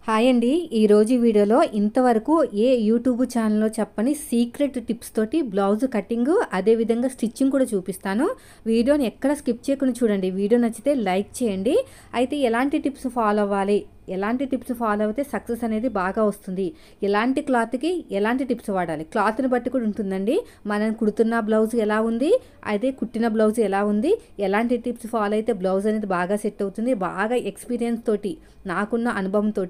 Hi అండి. ఈరోజు వీడియోలో ఇంతవరకు ఏ యూట్యూబ్ ఛానల్లో చెప్పని సీక్రెట్ టిప్స్ తోటి బ్లౌజ్ కటింగ్ అదేవిధంగా స్టిచ్చింగ్ కూడా చూపిస్తాను. వీడియోని ఎక్కడ స్కిప్ చేయకుండా చూడండి. వీడియో నచ్చితే లైక్ చేయండి. అయితే ఎలాంటి టిప్స్ ఫాలో అవ్వాలి, ఎలాంటి టిప్స్ ఫాలో అయితే సక్సెస్ అనేది బాగా వస్తుంది, ఎలాంటి క్లాత్కి ఎలాంటి టిప్స్ వాడాలి, క్లాత్ని బట్టి కూడా ఉంటుందండి. మనం కుడుతున్న బ్లౌజ్ ఎలా ఉంది, అయితే కుట్టిన బ్లౌజ్ ఎలా ఉంది, ఎలాంటి టిప్స్ ఫాలో అయితే బ్లౌజ్ అనేది బాగా సెట్ అవుతుంది, బాగా ఎక్స్పీరియన్స్ తోటి నాకున్న అనుభవంతో.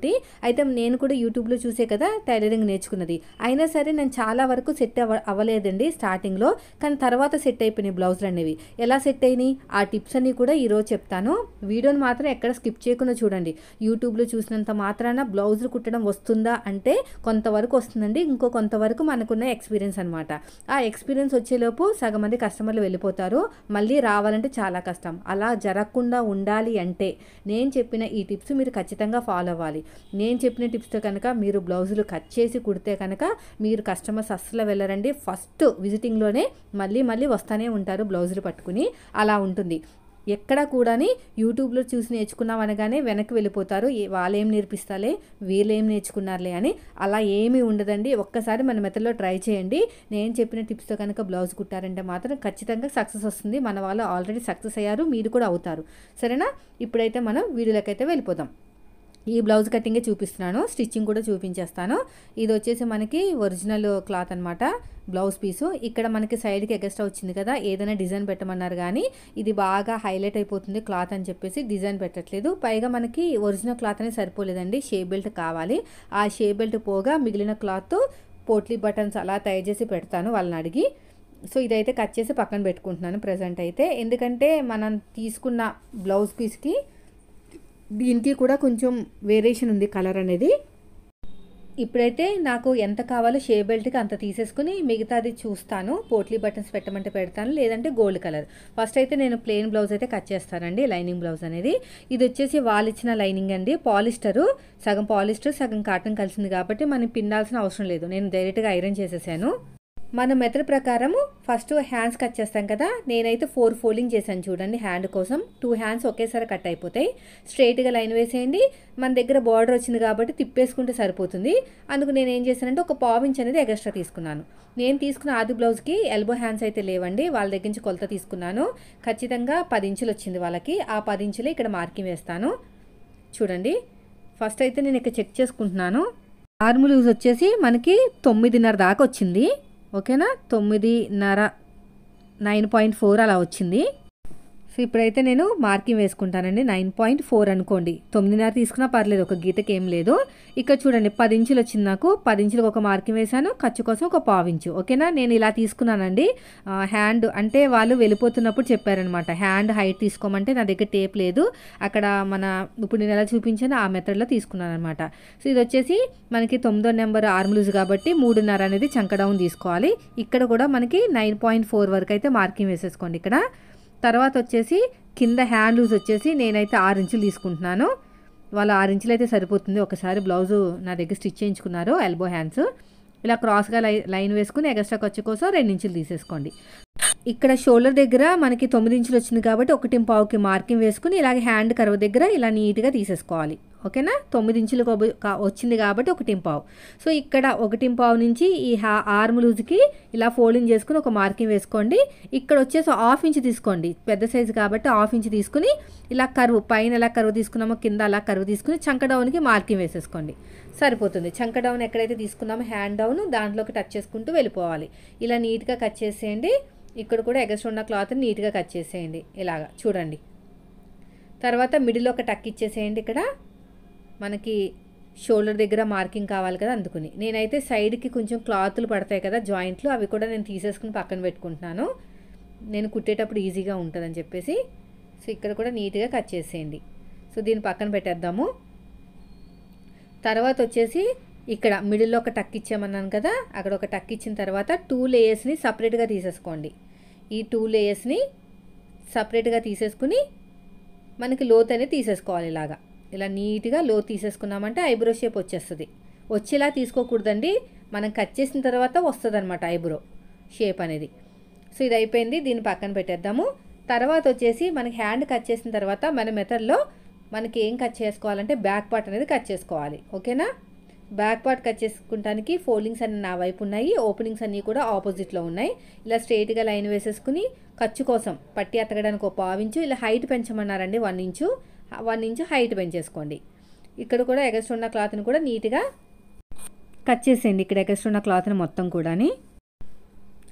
అయితే నేను కూడా యూట్యూబ్లో చూసే కదా టైలరింగ్ నేర్చుకున్నది. అయినా సరే నేను చాలా వరకు సెట్ అవ్వలేదండి స్టార్టింగ్లో, కానీ తర్వాత సెట్ అయిపోయినాయి బ్లౌజులు అనేవి. ఎలా సెట్ అయినాయి ఆ టిప్స్ అన్నీ కూడా ఈరోజు చెప్తాను. వీడియోని మాత్రం ఎక్కడ స్కిప్ చేయకుండా చూడండి. యూట్యూబ్లో చూసినంత మాత్రాన బ్లౌజులు కుట్టడం వస్తుందా అంటే కొంతవరకు వస్తుందండి, ఇంకో కొంతవరకు మనకున్న ఎక్స్పీరియన్స్ అనమాట. ఆ ఎక్స్పీరియన్స్ వచ్చేలోపు సగం మంది కస్టమర్లు వెళ్ళిపోతారు, మళ్ళీ రావాలంటే చాలా కష్టం. అలా జరగకుండా ఉండాలి అంటే నేను చెప్పిన ఈ టిప్స్ మీరు ఖచ్చితంగా ఫాలో అవ్వాలి. నేను చెప్పిన టిప్స్తో కనుక మీరు బ్లౌజులు కట్ చేసి కుడితే కనుక మీరు కస్టమర్స్ అస్సలు వెళ్ళరండి. ఫస్ట్ విజిటింగ్లోనే మళ్ళీ మళ్ళీ వస్తూనే ఉంటారు బ్లౌజులు పట్టుకుని. అలా ఉంటుంది. ఎక్కడ కూడాని యూట్యూబ్లో చూసి నేర్చుకున్నాం అనగానే వెనక్కి వెళ్ళిపోతారు. వాళ్ళేం నేర్పిస్తాలే, వీళ్ళేం నేర్చుకున్నారులే అని. అలా ఏమీ ఉండదండి. ఒక్కసారి మన మెథడ్లో ట్రై చేయండి. నేను చెప్పిన టిప్స్తో కనుక బ్లౌజ్ కుట్టారంటే మాత్రం ఖచ్చితంగా సక్సెస్ వస్తుంది. మన వాళ్ళు ఆల్రెడీ సక్సెస్ అయ్యారు, మీరు కూడా అవుతారు. సరేనా? ఇప్పుడైతే మనం వీడియోలోకి అయితే వెళ్ళిపోదాం. ఈ బ్లౌజ్ కటింగే చూపిస్తున్నాను, స్టిచ్చింగ్ కూడా చూపించేస్తాను. ఇది వచ్చేసి మనకి ఒరిజినల్ క్లాత్ అనమాట, బ్లౌజ్ పీసు. ఇక్కడ మనకి సైడ్కి ఎగస్ట్రా వచ్చింది కదా, ఏదైనా డిజైన్ పెట్టమన్నారు కానీ ఇది బాగా హైలైట్ అయిపోతుంది క్లాత్ అని చెప్పేసి డిజైన్ పెట్టట్లేదు. పైగా మనకి ఒరిజినల్ క్లాత్ అనేది సరిపోలేదండి, షేప్ బెల్ట్ కావాలి. ఆ షేప్ బెల్ట్ పోగా మిగిలిన క్లాత్ పోట్లీ బటన్స్ అలా తయారు చేసి పెడతాను వాళ్ళని అడిగి. సో ఇదైతే కట్ చేసి పక్కన పెట్టుకుంటున్నాను ప్రజెంట్ అయితే. ఎందుకంటే మనం తీసుకున్న బ్లౌజ్ పీస్కి దీనికి కూడా కొంచెం వేరియేషన్ ఉంది కలర్ అనేది. ఇప్పుడైతే నాకు ఎంత కావాలో షేప్ బెల్ట్కి అంత తీసేసుకుని మిగతాది చూస్తాను. పోట్లీ బటన్స్ పెట్టమంటే పెడతాను, లేదంటే గోల్డ్ కలర్. ఫస్ట్ అయితే నేను ప్లెయిన్ బ్లౌజ్ అయితే కట్ చేస్తానండి, లైనింగ్ బ్లౌజ్ అనేది. ఇది వచ్చేసి వాళ్ళు ఇచ్చిన లైనింగ్ అండి, పాలిస్టరు. సగం పాలిస్టర్ సగం కాటన్ కలిసింది కాబట్టి మనం పిండాల్సిన అవసరం లేదు. నేను డైరెక్ట్గా ఐరన్ చేసేసాను. మన మెథడ్ ప్రకారము ఫస్ట్ హ్యాండ్స్ కట్ చేస్తాం కదా, నేనైతే 4 ఫోల్డింగ్ చేశాను చూడండి. హ్యాండ్ కోసం 2 హ్యాండ్స్ ఒకేసారి కట్ అయిపోతాయి. స్ట్రైట్గా లైన్ వేసేయండి. మన దగ్గర బార్డర్ వచ్చింది కాబట్టి తిప్పేసుకుంటే సరిపోతుంది. అందుకు నేను ఏం చేశానంటే ఒక పావించ్ అనేది ఎక్స్ట్రా తీసుకున్నాను. నేను తీసుకున్న ఆది బ్లౌజ్కి ఎల్బో హ్యాండ్స్ అయితే లేవండి, వాళ్ళ దగ్గర నుంచి కొలత తీసుకున్నాను. ఖచ్చితంగా 10 ఇంచులు వచ్చింది వాళ్ళకి. ఆ 10 ఇంచులే ఇక్కడ మార్కింగ్ వేస్తాను చూడండి. ఫస్ట్ అయితే నేను ఇక్కడ చెక్ చేసుకుంటున్నాను. ఆర్మ్ లూజ్ వచ్చేసి మనకి 9.5 దాకా వచ్చింది. ఓకేనా? 9.5 9.4 అలా వచ్చింది. సో ఇప్పుడైతే నేను మార్కింగ్ వేసుకుంటానండి. 9.4 అనుకోండి, 9.5 తీసుకున్నా పర్లేదు, ఒక గీతకి ఏం లేదు. ఇక్కడ చూడండి 10 ఇంచులు వచ్చింది నాకు. 10 ఇంచులకు ఒక మార్కింగ్ వేసాను, ఖర్చు కోసం ఒక పావించు. ఓకేనా? నేను ఇలా తీసుకున్నానండి. హ్యాండ్ అంటే వాళ్ళు వెళ్ళిపోతున్నప్పుడు చెప్పారనమాట, హ్యాండ్ హైట్ తీసుకోమంటే నా దగ్గర టేప్ లేదు. అక్కడ మన ఇప్పుడు నేను ఎలా చూపించాను ఆ మెథడ్లో తీసుకున్నాను అనమాట. సో ఇది వచ్చేసి మనకి 9వ నెంబర్ ఆర్మ్ లూజ్ కాబట్టి 3.5 అనేది చంక డౌన్ తీసుకోవాలి. ఇక్కడ కూడా మనకి 9.4 వరకు అయితే మార్కింగ్ వేసేసుకోండి ఇక్కడ. తర్వాత వచ్చేసి కింద హ్యాండ్ లూజ్ వచ్చేసి నేనైతే 6 ఇంచులు తీసుకుంటున్నాను. వాళ్ళు 6 ఇంచులు అయితే సరిపోతుంది. ఒకసారి బ్లౌజు నా దగ్గర స్టిచ్ చేయించుకున్నారు ఎల్బో హ్యాండ్స్. ఇలా క్రాస్గా లైన్ వేసుకుని ఎక్స్ట్రా ఖర్చు కోసం 2 ఇంచులు తీసేసుకోండి. ఇక్కడ షోల్డర్ దగ్గర మనకి 9 ఇంచులు వచ్చింది కాబట్టి 1.5కి మార్కింగ్ వేసుకుని ఇలాగే హ్యాండ్ కర్వ్ దగ్గర ఇలా నీట్గా తీసేసుకోవాలి. ఓకేనా? 9 ఇంచులు వచ్చింది కాబట్టి 1.5. సో ఇక్కడ 1.5 నుంచి ఈ ఆర్మ్ లూజ్కి ఇలా ఫోల్డింగ్ చేసుకుని ఒక మార్కింగ్ వేసుకోండి. ఇక్కడ వచ్చేసి 1/2 ఇంచ్ తీసుకోండి, పెద్ద సైజు కాబట్టి 1/2 ఇంచ్ తీసుకుని ఇలా కర్వ్ పైన ఎలా కర్వ్ తీసుకున్నామో కింద అలా కర్వ్ తీసుకుని చంక డౌన్కి మార్కింగ్ వేసేసుకోండి, సరిపోతుంది. చంక డౌన్ ఎక్కడైతే తీసుకున్నామో హ్యాండ్ డౌన్ దాంట్లోకి టచ్ చేసుకుంటూ వెళ్ళిపోవాలి. ఇలా నీట్గా కట్ చేసేయండి. ఇక్కడ కూడా ఎగస్ట్రా ఉన్న క్లాత్ని నీట్గా కట్ చేసేయండి ఇలాగా చూడండి. తర్వాత మిడిల్లో ఒక టక్ ఇచ్చేసేయండి. ఇక్కడ మనకి షోల్డర్ దగ్గర మార్కింగ్ కావాలి కదా, అందుకుని నేనైతే సైడ్కి కొంచెం క్లాతులు పడతాయి కదా జాయింట్లు, అవి కూడా నేను తీసేసుకుని పక్కన పెట్టుకుంటున్నాను, నేను కుట్టేటప్పుడు ఈజీగా ఉంటుందని చెప్పేసి. సో ఇక్కడ కూడా నీట్గా కట్ చేసేయండి. సో దీన్ని పక్కన పెట్టేద్దాము. తర్వాత వచ్చేసి ఇక్కడ మిడిల్లో ఒక టక్ ఇచ్చామన్నాను కదా, అక్కడ ఒక టక్ ఇచ్చిన తర్వాత 2 లేయర్స్ని సపరేట్గా తీసేసుకోండి. ఈ 2 లేయర్స్ని సపరేట్గా తీసేసుకుని మనకి లోత్ అనేది తీసేసుకోవాలి. ఇలాగా ఇలా నీట్గా లోత్ తీసేసుకున్నామంటే ఐబ్రో షేప్ వచ్చేస్తుంది. వచ్చేలా తీసుకోకూడదండి, మనం కట్ చేసిన తర్వాత వస్తుంది అనమాట ఐబ్రో షేప్ అనేది. సో ఇది అయిపోయింది, దీన్ని పక్కన పెట్టేద్దాము. తర్వాత వచ్చేసి మనకి హ్యాండ్ కట్ చేసిన తర్వాత మన మెథడ్లో మనకి ఏం కట్ చేసుకోవాలంటే బ్యాక్ పార్ట్ అనేది కట్ చేసుకోవాలి. ఓకేనా? బ్యాక్ పార్ట్ కట్ చేసుకుంటానికి ఫోల్డింగ్స్ అన్ని నా వైపు ఉన్నాయి, ఓపెనింగ్స్ అన్నీ కూడా ఆపోజిట్లో ఉన్నాయి. ఇలా స్ట్రైట్గా లైన్ వేసేసుకుని ఖర్చు కోసం పట్టి అతకడానికి ఒక 1/2 ఇంచు ఇలా హైట్ పెంచమన్నారండి. 1 ఇంచు హైట్ పెంచేసుకోండి. ఇక్కడ కూడా ఎగస్ట్రా ఉన్న క్లాత్ని కూడా నీట్గా కట్ చేసేయండి. ఇక్కడ ఎగస్ట్రా ఉన్న క్లాత్ని మొత్తం కూడా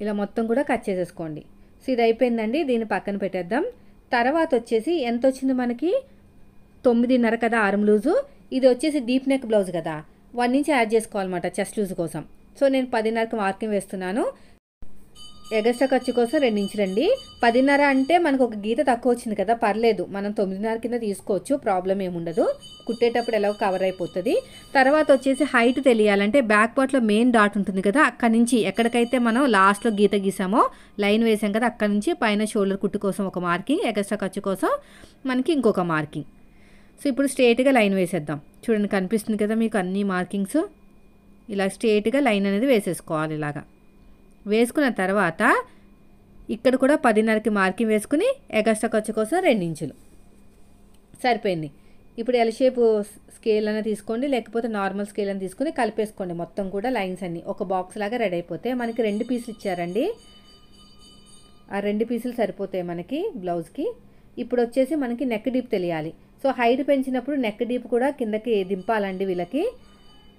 ఇలా మొత్తం కూడా కట్ చేసేసుకోండి. సో ఇది అయిపోయిందండి. దీన్ని పక్కన పెట్టేద్దాం. తర్వాత వచ్చేసి ఎంత వచ్చింది మనకి 9.5 కదా ఆర్మ్ లూజు. ఇది వచ్చేసి డీప్ నెక్ బ్లౌజ్ కదా, 1 ఇంచ్ యాడ్ చేసుకోవాలన్నమాట చెస్ట్ లూజ్ కోసం. సో నేను 10.5కి మార్కింగ్ వేస్తున్నాను. ఎగస్ట్రా ఖర్చు కోసం 2 ఇంచులండి. 10.5 అంటే మనకు ఒక గీత తక్కువ వచ్చింది కదా, పర్లేదు, మనం 9.5 కింద తీసుకోవచ్చు, ప్రాబ్లం ఏముండదు. కుట్టేటప్పుడు ఎలాగో కవర్ అయిపోతుంది. తర్వాత వచ్చేసి హైట్ తెలియాలంటే బ్యాక్ పార్ట్లో మెయిన్ డాట్ ఉంటుంది కదా, అక్కడ నుంచి ఎక్కడికైతే మనం లాస్ట్లో గీత గీసామో లైన్ వేసాం కదా, అక్కడ నుంచి పైన షోల్డర్ కుట్టు కోసం ఒక మార్కింగ్, ఎగస్ట్రా ఖర్చు కోసం మనకి ఇంకొక మార్కింగ్. సో ఇప్పుడు స్ట్రేట్గా లైన్ వేసేద్దాం. చూడండి కనిపిస్తుంది కదా మీకు అన్ని మార్కింగ్స్. ఇలా స్ట్రేట్గా లైన్ అనేది వేసేసుకోవాలి. ఇలాగా వేసుకున్న తర్వాత ఇక్కడ కూడా 10.5కి మార్కింగ్ వేసుకుని ఎగస్ట్రా ఖర్చు కోసం 2 ఇంచులు సరిపోయింది. ఇప్పుడు ఎల్ షేప్ స్కేల్ అనేది తీసుకోండి, లేకపోతే నార్మల్ స్కేల్ అని తీసుకుని కలిపేసుకోండి. మొత్తం కూడా లైన్స్ అన్ని ఒక బాక్స్ లాగా రెడీ అయిపోతే మనకి 2 పీసులు ఇచ్చారండి. ఆ 2 పీసులు సరిపోతాయి మనకి బ్లౌజ్కి. ఇప్పుడు వచ్చేసి మనకి నెక్ డీప్ తెలియాలి. సో హైట్ పెంచినప్పుడు నెక్ డీప్ కూడా కిందకి దింపాలండి వీళ్ళకి.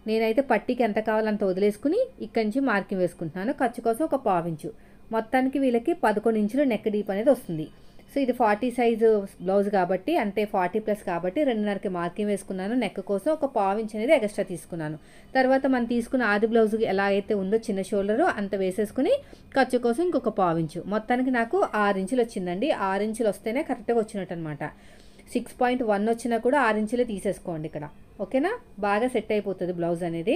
నేనైతే పట్టీకి ఎంత కావాలో అంత వదిలేసుకుని ఇక్కడి నుంచి మార్కింగ్ వేసుకుంటున్నాను. ఖర్చు కోసం ఒక 1/2 ఇంచు. మొత్తానికి వీళ్ళకి 11 ఇంచులు నెక్ డీప్ అనేది వస్తుంది. సో ఇది 40 సైజు బ్లౌజ్ కాబట్టి, అంటే 40+ కాబట్టి 2.5కి మార్కింగ్ వేసుకున్నాను. నెక్ కోసం ఒక 1/2 ఇంచ్ అనేది ఎక్స్ట్రా తీసుకున్నాను. తర్వాత మనం తీసుకున్న ఆది బ్లౌజ్ ఎలా అయితే ఉందో చిన్న షోల్డరు అంత వేసేసుకుని ఖర్చు కోసం ఇంకొక 1/2 ఇంచు. మొత్తానికి నాకు 6 ఇంచులు వచ్చిందండి. 6 ఇంచులు వస్తేనే కరెక్ట్గా వచ్చినట్టు అనమాట. 6.1 వచ్చినా కూడా 6 ఇంచులే తీసేసుకోండి ఇక్కడ. ఓకేనా? బాగా సెట్ అయిపోతుంది బ్లౌజ్ అనేది.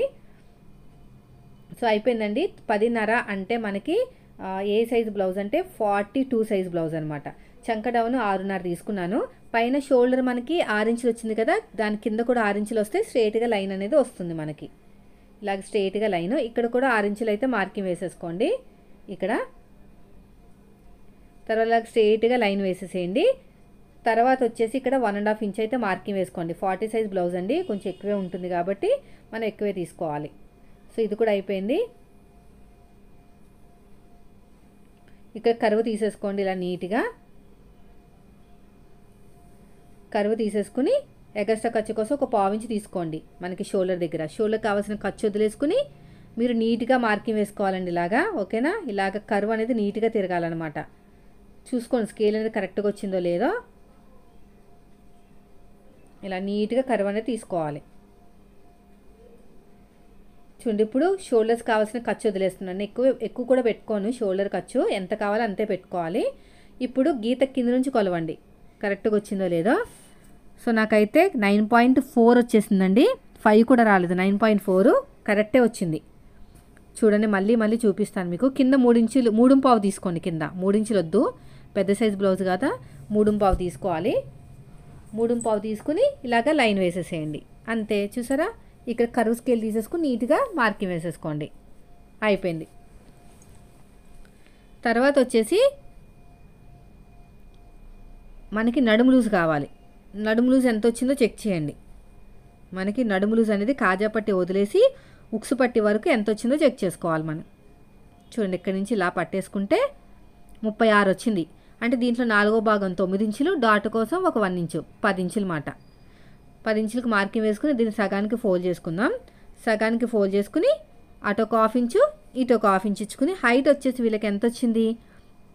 సో అయిపోయిందండి. 10.5 అంటే మనకి ఏ సైజు బ్లౌజ్ అంటే 42 సైజ్ బ్లౌజ్ అనమాట. చంక డౌన్ 6.5 తీసుకున్నాను. పైన షోల్డర్ మనకి 6 ఇంచులు వచ్చింది కదా, దాని కింద కూడా 6 ఇంచులు వస్తే స్ట్రైట్గా లైన్ అనేది వస్తుంది మనకి. ఇలాగ స్ట్రైట్గా లైన్. ఇక్కడ కూడా 6 ఇంచులు అయితే మార్కింగ్ వేసేసుకోండి ఇక్కడ. తర్వాత స్ట్రైట్గా లైన్ వేసేసేయండి. తర్వాత వచ్చేసి ఇక్కడ 1.5 ఇంచ్ అయితే మార్కింగ్ వేసుకోండి. 40 సైజ్ బ్లౌజ్ అండి, కొంచెం ఎక్కువే ఉంటుంది కాబట్టి మనం ఎక్కువే తీసుకోవాలి. సో ఇది కూడా అయిపోయింది. ఇక్కడ కర్వ్ తీసేసుకోండి. ఇలా నీట్గా కర్వ్ తీసేసుకుని ఎగస్ట్రా ఖర్చు కోసం ఒక 1/2 ఇంచ్ తీసుకోండి. మనకి షోల్డర్ దగ్గర షోల్డర్ కావాల్సిన ఖర్చు వదిలేసుకుని మీరు నీట్గా మార్కింగ్ వేసుకోవాలండి ఇలాగా. ఓకేనా? ఇలాగ కర్వ్ అనేది నీట్గా తిరగాలన్నమాట. చూసుకోండి స్కేల్ అనేది కరెక్ట్గా వచ్చిందో లేదో. ఇలా నీట్గా కర్వ్ అనేది తీసుకోవాలి. చూడండి ఇప్పుడు షోల్డర్స్ కావాల్సిన ఖర్చు వదిలేస్తున్నాను. ఎక్కువ కూడా పెట్టుకోను. షోల్డర్ ఖర్చు ఎంత కావాలో అంతే పెట్టుకోవాలి. ఇప్పుడు గీత కింద నుంచి కొలవండి కరెక్ట్గా వచ్చిందో లేదో. సో నాకైతే 9.4 వచ్చేసిందండి. 5 కూడా రాలేదు, 9.4 కరెక్టే వచ్చింది. చూడండి మళ్ళీ చూపిస్తాను మీకు. కింద 3 ఇంచులు 3.5 తీసుకోండి. కింద 3 ఇంచులు వద్దు, పెద్ద సైజ్ బ్లౌజ్ కదా, 3.5 తీసుకోవాలి. 3.5 తీసుకుని ఇలాగ లైన్ వేసేసేయండి. అంతే. చూసారా? ఇక్కడ కర్వ్ స్కేల్ తీసేసుకుని నీట్గా మార్కింగ్ వేసేసుకోండి. అయిపోయింది. తర్వాత వచ్చేసి మనకి నడుము లూజ్ కావాలి. నడుము లూజ్ ఎంత వచ్చిందో చెక్ చేయండి. మనకి నడుము లూజ్ అనేది కాజా పట్టి వదిలేసి ఉక్సు పట్టి వరకు ఎంత వచ్చిందో చెక్ చేసుకోవాలి మనం. చూడండి ఇక్కడి నుంచి ఇలా పట్టేసుకుంటే 36 వచ్చింది. అంటే దీంట్లో 4వ భాగం 9 ఇంచులు, డాట్ కోసం ఒక 1 ఇంచు, 10 ఇంచులు మాట. 10 ఇంచులకు మార్కింగ్ వేసుకుని దీన్ని సగానికి ఫోల్డ్ చేసుకుందాం. సగానికి ఫోల్డ్ చేసుకుని అటు ఒక 1/2 ఇంచు, ఇటు ఒక 1/2 ఇంచు ఇచ్చుకుని హైట్ వచ్చేసి వీళ్ళకి ఎంత వచ్చింది?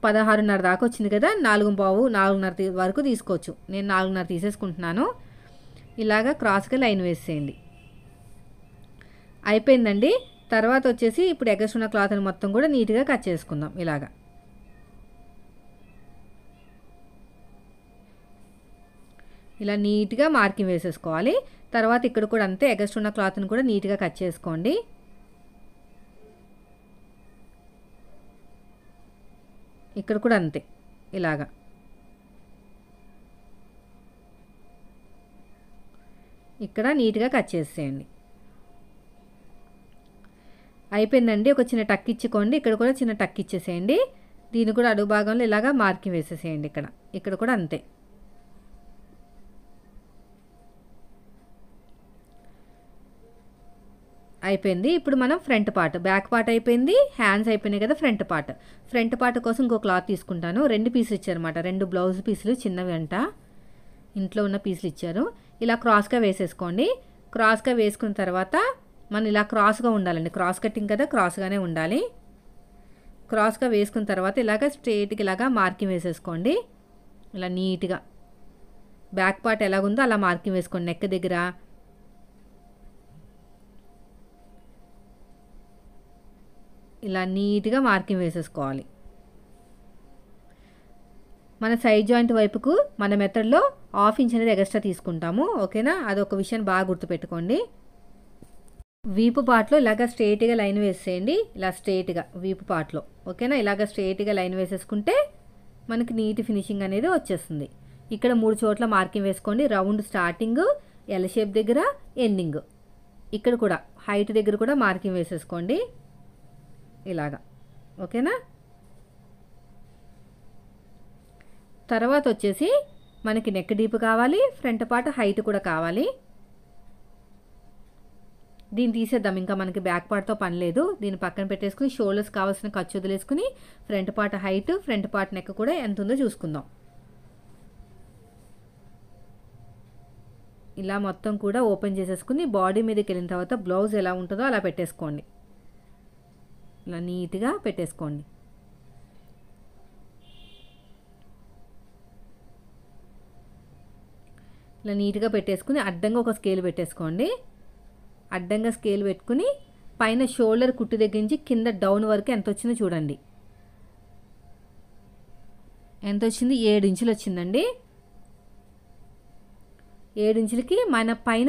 16.5 దాకా వచ్చింది కదా. 4.5 వరకు తీసుకోవచ్చు. నేను 4.5 తీసేసుకుంటున్నాను. ఇలాగా క్రాస్గా లైన్ వేసేయండి. అయిపోయిందండి. తర్వాత వచ్చేసి ఇప్పుడు ఎగస్ట్రా ఉన్న క్లాత్ని మొత్తం కూడా నీట్గా కట్ చేసుకుందాం. ఇలాగా ఇలా నీట్గా మార్కింగ్ వేసేసుకోవాలి. తర్వాత ఇక్కడ కూడా అంతే, ఎగస్ట్రా ఉన్న క్లాత్ని కూడా నీట్గా కట్ చేసుకోండి. ఇక్కడ కూడా అంతే, ఇలాగా ఇక్కడ నీట్గా కట్ చేసేయండి. అయిపోయిందండి. ఒక చిన్న టక్ ఇచ్చుకోండి. ఇక్కడ కూడా చిన్న టక్ ఇచ్చేసేయండి. దీన్ని కూడా అడుగు భాగంలో ఇలాగా మార్కింగ్ వేసేసేయండి. ఇక్కడ కూడా అంతే. అయిపోయింది. ఇప్పుడు మనం ఫ్రంట్ పార్ట్, బ్యాక్ పార్ట్ అయిపోయింది, హ్యాండ్స్ అయిపోయినాయి కదా. ఫ్రంట్ పార్ట్ కోసం ఇంకో క్లాత్ తీసుకుంటాను. 2 పీసులు ఇచ్చారన్నమాట, 2 బ్లౌజ్ పీసులు చిన్నవి అంట, ఇంట్లో ఉన్న పీసులు ఇచ్చారు. ఇలా క్రాస్గా వేసేసుకోండి. క్రాస్గా వేసుకున్న తర్వాత మనం ఇలా క్రాస్గా ఉండాలండి, క్రాస్ కటింగ్ కదా, క్రాస్గానే ఉండాలి. క్రాస్గా వేసుకున్న తర్వాత ఇలాగ స్ట్రైట్గా ఇలాగా మార్కింగ్ వేసేసుకోండి. ఇలా నీట్గా బ్యాక్ పార్ట్ ఎలాగుందో అలా మార్కింగ్ వేసుకోండి. నెక్ దగ్గర ఇలా నీట్గా మార్కింగ్ వేసేసుకోవాలి. మన సైడ్ జాయింట్ వైపుకు మన మెథడ్లో 1/2 ఇంచ్ అనేది ఎక్స్ట్రా తీసుకుంటాము. ఓకేనా, అదొక విషయం బాగా గుర్తుపెట్టుకోండి. వీపు పార్ట్లో ఇలాగ స్ట్రైట్గా లైన్ వేసేయండి, ఇలా స్ట్రైట్గా వీపు పార్ట్లో. ఓకేనా, ఇలాగ స్ట్రైట్గా లైన్ వేసేసుకుంటే మనకి నీట్ ఫినిషింగ్ అనేది వచ్చేస్తుంది. ఇక్కడ 3 చోట్ల మార్కింగ్ వేసుకోండి. రౌండ్ స్టార్టింగ్, ఎల్ షేప్ దగ్గర, ఎండింగ్. ఇక్కడ కూడా హైట్ దగ్గర కూడా మార్కింగ్ వేసేసుకోండి ఇలాగా. ఓకేనా, తర్వాత వచ్చేసి మనకి నెక్ డీప్ కావాలి, ఫ్రంట్ పార్ట్ హైట్ కూడా కావాలి. దీన్ని తీసేద్దాం, ఇంకా మనకి బ్యాక్ పార్ట్తో పని లేదు. దీన్ని పక్కన పెట్టేసుకుని షోల్డర్స్ కావాల్సిన ఖర్చు వదిలేసుకుని front part height, front part neck కూడా ఎంత ఉందో చూసుకుందాం. ఇలా మొత్తం కూడా ఓపెన్ చేసేసుకుని బాడీ మీదకి వెళ్ళిన తర్వాత బ్లౌజ్ ఎలా ఉంటుందో అలా పెట్టేసుకోండి. ఇలా నీట్గా పెట్టేసుకోండి. ఇలా నీట్గా పెట్టేసుకుని అడ్డంగా ఒక స్కేల్ పెట్టేసుకోండి. అడ్డంగా స్కేల్ పెట్టుకుని పైన షోల్డర్ కుట్టు దగ్గర నుంచి కింద డౌన్ వరకు ఎంత వచ్చిందో చూడండి. ఎంత వచ్చింది? 7 ఇంచులు వచ్చిందండి. 7 ఇంచులకి మన పైన